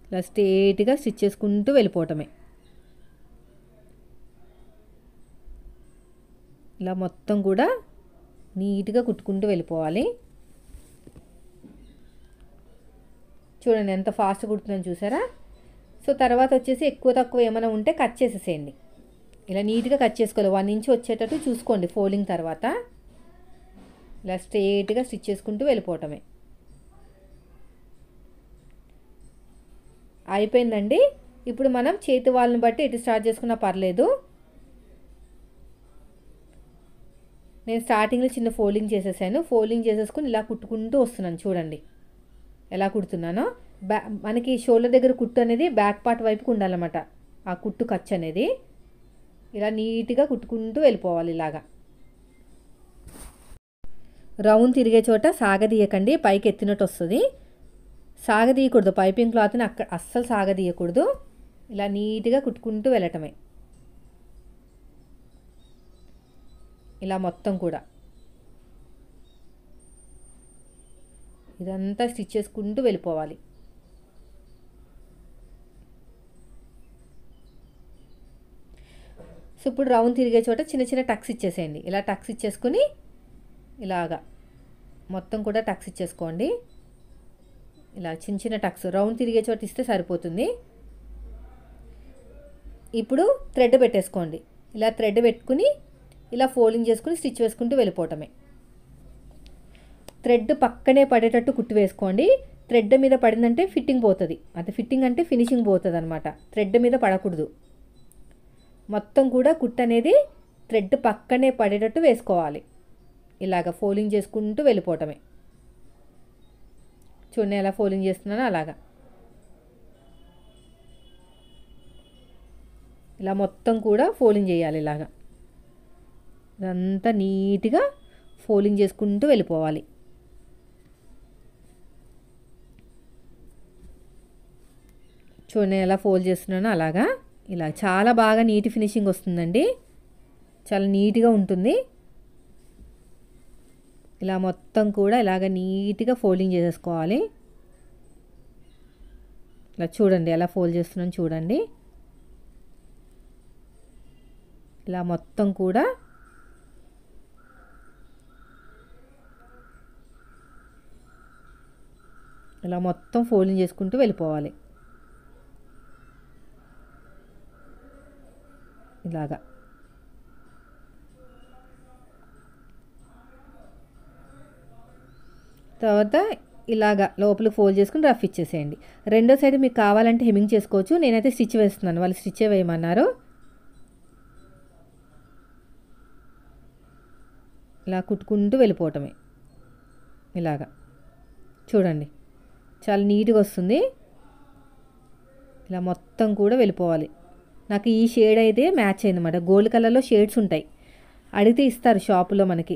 ఇలా స్ట్రేట్గా స్టిచ్ చేసుకుంటూ వెళ్ళిపోవటమే. ఇలా మొత్తం కూడా నీట్గా కుట్టుకుంటూ వెళ్ళిపోవాలి. చూడండి ఎంత ఫాస్ట్ కుడుతుందని చూసారా. సో తర్వాత వచ్చేసి ఎక్కువ తక్కువ ఏమైనా ఉంటే కట్ చేసేసేయండి. ఇలా నీట్గా కట్ చేసుకోవాలి. 1 ఇంచ్ వచ్చేటట్టు చూసుకోండి. ఫోల్డింగ్ తర్వాత ఇలా స్ట్రేట్గా స్టిచ్ చేసుకుంటూ వెళ్ళిపోవటమే. అయిపోయిందండి. ఇప్పుడు మనం చేతి వాళ్ళని బట్టి ఎటు స్టార్ట్ చేసుకున్నా పర్లేదు. నేను స్టార్టింగ్లో చిన్న ఫోల్డింగ్ చేసేసాను. ఫోల్డింగ్ చేసేసుకుని ఇలా కుట్టుకుంటూ వస్తున్నాను. చూడండి ఎలా కుడుతున్నానో. మనకి షోల్డర్ దగ్గర కుట్టు అనేది బ్యాక్ పార్ట్ వైపుకి ఉండాలన్నమాట. ఆ కుట్టు ఖర్చు అనేది ఇలా నీట్గా కుట్టుకుంటూ వెళ్ళిపోవాలి. రౌండ్ తిరిగే చోట సాగదీయకండి, పైకి ఎత్తినట్టు వస్తుంది. సాగదీయకూడదు, పైపింగ్ క్లాత్ని అక్కడ అస్సలు సాగదీయకూడదు. ఇలా నీట్గా కుట్టుకుంటూ వెళ్ళటమే. ఇలా మొత్తం కూడా ఇదంతా స్టిచ్ చేసుకుంటూ వెళ్ళిపోవాలి. సో ఇప్పుడు రౌండ్ తిరిగే చోట చిన్న చిన్న టక్స్ ఇచ్చేసేయండి. ఇలా టక్స్ ఇచ్చేసుకుని ఇలాగా మొత్తం కూడా టక్స్ ఇచ్చేసుకోండి. ఇలా చిన్న చిన్న టక్స్ రౌండ్ తిరిగే చోట ఇస్తే సరిపోతుంది. ఇప్పుడు థ్రెడ్ పెట్టేసుకోండి. ఇలా థ్రెడ్ పెట్టుకుని ఇలా ఫోల్డింగ్ చేసుకుని స్టిచ్ వేసుకుంటూ వెళ్ళిపోవటమే. థ్రెడ్ పక్కనే పడేటట్టు కుట్టి వేసుకోండి. థ్రెడ్ మీద పడిందంటే ఫిట్టింగ్ పోతుంది. అది ఫిట్టింగ్ అంటే ఫినిషింగ్ పోతుంది అనమాట. థ్రెడ్ మీద పడకూడదు. మొత్తం కూడా కుట్టు అనేది థ్రెడ్ పక్కనే పడేటట్టు వేసుకోవాలి. ఇలాగ ఫోల్డింగ్ చేసుకుంటూ వెళ్ళిపోవటమే. చూడండి ఎలా ఫోల్డింగ్ చేస్తున్నానో అలాగా. ఇలా మొత్తం కూడా ఫోల్డింగ్ చేయాలి. ఇలాగా ఇదంతా నీట్గా ఫోల్డింగ్ చేసుకుంటూ వెళ్ళిపోవాలి. చూడండి ఎలా ఫోల్డ్ చేస్తున్నానో అలాగా. ఇలా చాలా బాగా నీట్ ఫినిషింగ్ వస్తుందండి. చాలా నీట్గా ఉంటుంది. ఇలా మొత్తం కూడా ఇలాగ నీట్గా ఫోల్డింగ్ చేసేసుకోవాలి. ఇలా చూడండి ఎలా ఫోల్డ్ చేస్తున్నాను చూడండి. ఇలా మొత్తం కూడా ఇలా మొత్తం ఫోల్డింగ్ చేసుకుంటూ వెళ్ళిపోవాలి. ఇలాగా తర్వాత ఇలాగా లోపల ఫోల్డ్ చేసుకుని రఫ్ ఇచ్చేసేయండి. రెండో సైడ్ మీకు కావాలంటే హెమ్మింగ్ చేసుకోవచ్చు. నేనైతే స్టిచ్ వేస్తున్నాను, వాళ్ళు స్టిచ్ వేయమన్నారు. ఇలా కుట్టుకుంటూ వెళ్ళిపోవటమే. ఇలాగా చూడండి చాలా నీట్గా వస్తుంది. ఇలా మొత్తం కూడా వెళ్ళిపోవాలి. నాకు ఈ షేడ్ అయితే మ్యాచ్ అయిందన్నమాట. గోల్డ్ కలర్లో షేడ్స్ ఉంటాయి, అడిగితే ఇస్తారు షాపులో. మనకి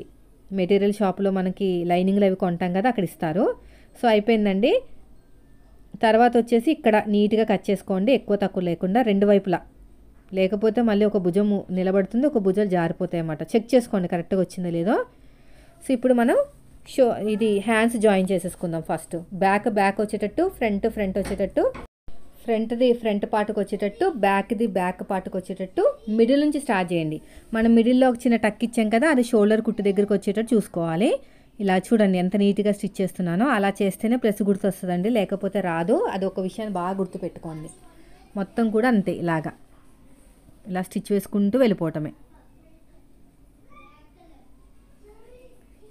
మెటీరియల్ షాపులో మనకి లైనింగ్లు అవి కొంటాం కదా, అక్కడ ఇస్తారు. సో అయిపోయిందండి. తర్వాత వచ్చేసి ఇక్కడ నీట్గా కట్ చేసుకోండి, ఎక్కువ తక్కువ లేకుండా రెండు వైపులా. లేకపోతే మళ్ళీ ఒక భుజం నిలబడుతుంది, ఒక భుజాలు జారిపోతాయి అన్నమాట. చెక్ చేసుకోండి కరెక్ట్గా వచ్చిందో లేదో. సో ఇప్పుడు మనం ఇది హ్యాండ్స్ జాయిన్ చేసేసుకుందాం. ఫస్ట్ బ్యాక్ వచ్చేటట్టు, ఫ్రంట్ వచ్చేటట్టు, ఫ్రంట్ది ఫ్రంట్ పార్ట్కి వచ్చేటట్టు, బ్యాక్ది బ్యాక్ పార్ట్కి వచ్చేటట్టు మిడిల్ నుంచి స్టార్ట్ చేయండి. మనం మిడిల్లో ఒక చిన్న టక్ ఇచ్చాం కదా, అది షోల్డర్ కుట్టు దగ్గరికి వచ్చేటట్టు చూసుకోవాలి. ఇలా చూడండి ఎంత నీట్గా స్టిచ్ చేస్తున్నానో. అలా చేస్తేనే ప్లస్ గుర్తు వస్తుందండి, లేకపోతే రాదు. అది ఒక విషయాన్ని బాగా గుర్తుపెట్టుకోండి. మొత్తం కూడా అంతే ఇలాగా ఇలా స్టిచ్ వేసుకుంటూ వెళ్ళిపోవటమే.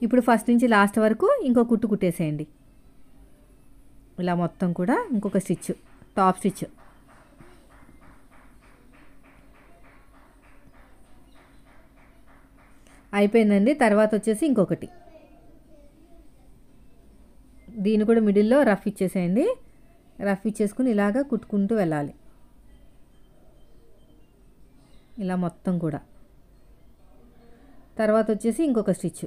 ఇప్పుడు ఫస్ట్ నుంచి లాస్ట్ వరకు ఇంకో కుట్టు కుట్టేసేయండి. ఇలా మొత్తం కూడా ఇంకొక స్టిచ్, టాప్ స్టిచ్. అయిపోయిందండి. తర్వాత వచ్చేసి ఇంకొకటి, దీన్ని కూడా మిడిల్లో రఫ్ ఇచ్చేసేయండి. రఫ్ ఇచ్చేసుకుని ఇలాగా కుట్టుకుంటూ వెళ్ళాలి. ఇలా మొత్తం కూడా. తర్వాత వచ్చేసి ఇంకొక స్టిచ్.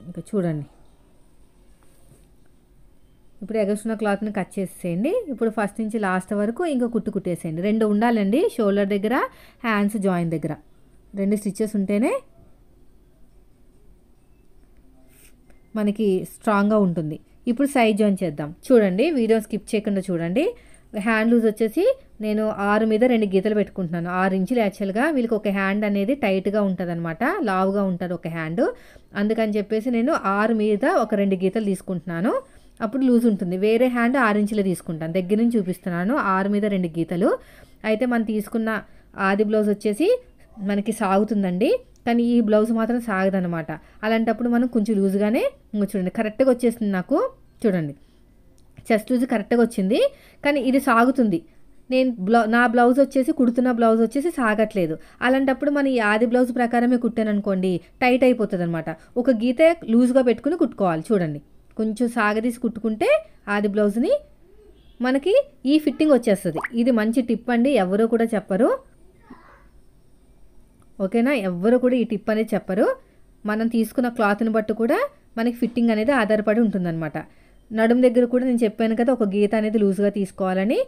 ఇంకా చూడండి. ఇప్పుడు ఎగస్ట్రా క్లాత్ని కట్ చేసేయండి. ఇప్పుడు ఫస్ట్ నుంచి లాస్ట్ వరకు ఇంకో కుట్టు కుట్టేసేయండి. రెండు ఉండాలండి, షోల్డర్ దగ్గర, హ్యాండ్స్ జాయిన్ దగ్గర రెండు స్టిచెస్ ఉంటేనే మనకి స్ట్రాంగ్గా ఉంటుంది. ఇప్పుడు సైడ్ జాయిన్ చేద్దాం. చూడండి, వీడియో స్కిప్ చేయకుండా చూడండి. హ్యాండ్ లూజ్ వచ్చేసి నేను 6 మీద 2 గీతలు పెట్టుకుంటున్నాను. 6 ఇంచులు. యాక్చువల్గా వీళ్ళకి ఒక హ్యాండ్ అనేది టైట్గా ఉంటుంది అనమాట, లావుగా ఉంటుంది ఒక హ్యాండ్. అందుకని చెప్పేసి నేను 6 మీద ఒక 2 గీతలు తీసుకుంటున్నాను. అప్పుడు లూజ్ ఉంటుంది. వేరే హ్యాండ్ 6 ఇంచులు తీసుకుంటాను. దగ్గర నుంచి చూపిస్తున్నాను. 6 మీద 2 గీతలు. అయితే మనం తీసుకున్న ఆది బ్లౌజ్ వచ్చేసి మనకి సాగుతుందండి, కానీ ఈ బ్లౌజ్ మాత్రం సాగదనమాట. అలాంటప్పుడు మనం కొంచెం లూజ్గానే, చూడండి కరెక్ట్గా వచ్చేసింది నాకు. చూడండి చెస్ట్ లూజ్ కరెక్ట్గా వచ్చింది, కానీ ఇది సాగుతుంది. నేను నా బ్లౌజ్ వచ్చేసి కుడుతున్న బ్లౌజ్ వచ్చేసి సాగట్లేదు. అలాంటప్పుడు మన ఈ ఆది బ్లౌజ్ ప్రకారమే కుట్టాను అనుకోండి, టైట్ అయిపోతుంది అనమాట. ఒక గీత లూజ్గా పెట్టుకుని కుట్టుకోవాలి. చూడండి కొంచెం సాగదీసి కుట్టుకుంటే ఆది బ్లౌజ్ని మనకి ఈ ఫిట్టింగ్ వచ్చేస్తుంది. ఇది మంచి టిప్ అండి, ఎవరు కూడా చెప్పరు. ఓకేనా, ఎవ్వరు కూడా ఈ టిప్ అనేది చెప్పరు. మనం తీసుకున్న క్లాత్ని బట్టి కూడా మనకి ఫిట్టింగ్ అనేది ఆధారపడి ఉంటుందన్నమాట. నడుము దగ్గర కూడా నేను చెప్పాను కదా, ఒక గీత అనేది లూజ్గా తీసుకోవాలని.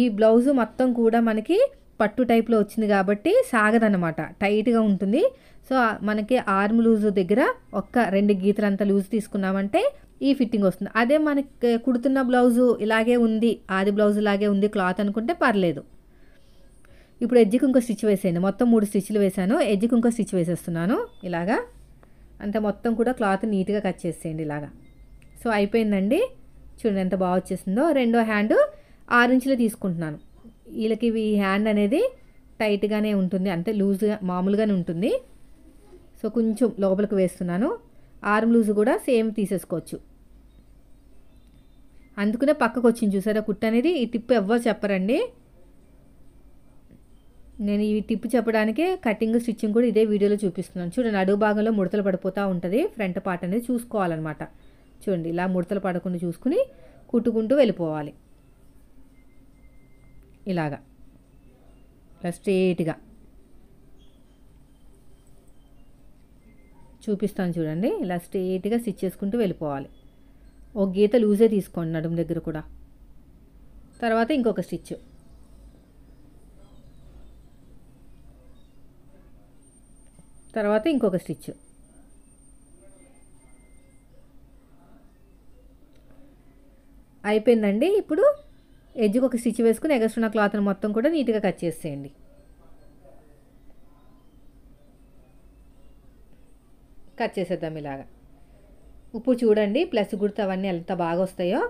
ఈ బ్లౌజు మొత్తం కూడా మనకి పట్టు టైప్లో వచ్చింది కాబట్టి సాగదన్నమాట, టైట్గా ఉంటుంది. సో మనకి ఆర్మ్ లూజు దగ్గర ఒక్క 2 గీతలంత లూజ్ తీసుకున్నామంటే ఈ ఫిట్టింగ్ వస్తుంది. అదే మనకి కుడుతున్న బ్లౌజు ఇలాగే ఉంది, ఆది బ్లౌజ్ ఇలాగే ఉంది క్లాత్ అనుకుంటే పర్లేదు. ఇప్పుడు ఎడ్జ్కి ఇంకో స్టిచ్ వేసేయండి. మొత్తం 3 స్టిచ్లు వేసాను, ఎడ్జ్కి ఇంకో స్టిచ్ వేసేస్తున్నాను ఇలాగా. అంటే మొత్తం కూడా క్లాత్ నీట్గా కట్ చేసేయండి ఇలాగా. సో అయిపోయిందండి, చూడండి ఎంత బాగా వచ్చేసిందో. రెండో హ్యాండ్ 6 ఇంచులు తీసుకుంటున్నాను. వీళ్ళకి ఈ హ్యాండ్ అనేది టైట్గానే ఉంటుంది, అంటే లూజ్గా మామూలుగానే ఉంటుంది. సో కొంచెం లోపలికి వేస్తున్నాను. ఆర్మ్ లూజ్ కూడా సేమ్ తీసేసుకోవచ్చు. అందుకనే పక్కకు వచ్చింది చూసారా కుట్టు అనేది. ఈ టిప్ ఎవ్వరు చెప్పరండి, నేను ఈ టిప్ చెప్పడానికే కటింగ్ స్టిచ్చింగ్ కూడా ఇదే వీడియోలో చూపిస్తున్నాను. చూడండి అడుగు భాగంలో ముడతలు పడిపోతూ ఉంటుంది, ఫ్రంట్ పార్ట్ అనేది చూసుకోవాలన్నమాట. చూడండి ఇలా ముడతలు పడకుండా చూసుకుని కుట్టుకుంటూ వెళ్ళిపోవాలి ఇలాగా, ఇలా స్ట్రేట్గా చూపిస్తాను చూడండి. ఇలా స్ట్రేట్గా స్టిచ్ చేసుకుంటూ వెళ్ళిపోవాలి. ఒక గీత లూజే తీసుకోండి నడుము దగ్గర కూడా. తర్వాత ఇంకొక స్టిచ్, తర్వాత ఇంకొక స్టిచ్. అయిపోయిందండి. ఇప్పుడు ఎడ్జ్కి ఒక స్టిచ్ వేసుకుని ఎగస్ట్రున్న క్లాత్ని మొత్తం కూడా నీట్గా కట్ చేసేయండి. కట్ చేసేద్దాం ఇలాగా. ఇప్పుడు చూడండి ప్లస్ గుర్తు అవన్నీ ఎంత బాగా వస్తాయో,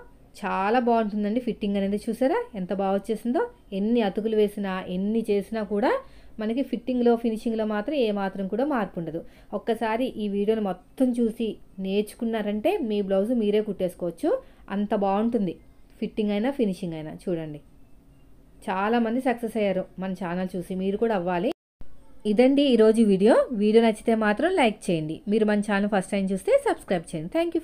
చాలా బాగుంటుందండి ఫిట్టింగ్ అనేది. చూసారా ఎంత బాగా వచ్చేసిందో. ఎన్ని అతుకులు వేసినా ఎన్ని చేసినా కూడా మనకి ఫిట్టింగ్లో ఫినిషింగ్లో మాత్రం ఏమాత్రం కూడా మార్పు ఉండదు. ఒక్కసారి ఈ వీడియోని మొత్తం చూసి నేర్చుకున్నారంటే మీ బ్లౌజ్ మీరే కుట్టేసుకోవచ్చు, అంత బాగుంటుంది ఫిట్టింగ్ అయినా ఫినిషింగ్ అయినా. చూడండి చాలామంది సక్సెస్ అయ్యారు మన ఛానల్ చూసి, మీరు కూడా అవ్వాలి. ఇదండి ఈరోజు వీడియో. వీడియో నచ్చితే మాత్రం లైక్ చేయండి. మీరు మన ఛానల్ ఫస్ట్ టైం చూస్తే సబ్స్క్రైబ్ చేయండి. Thank you.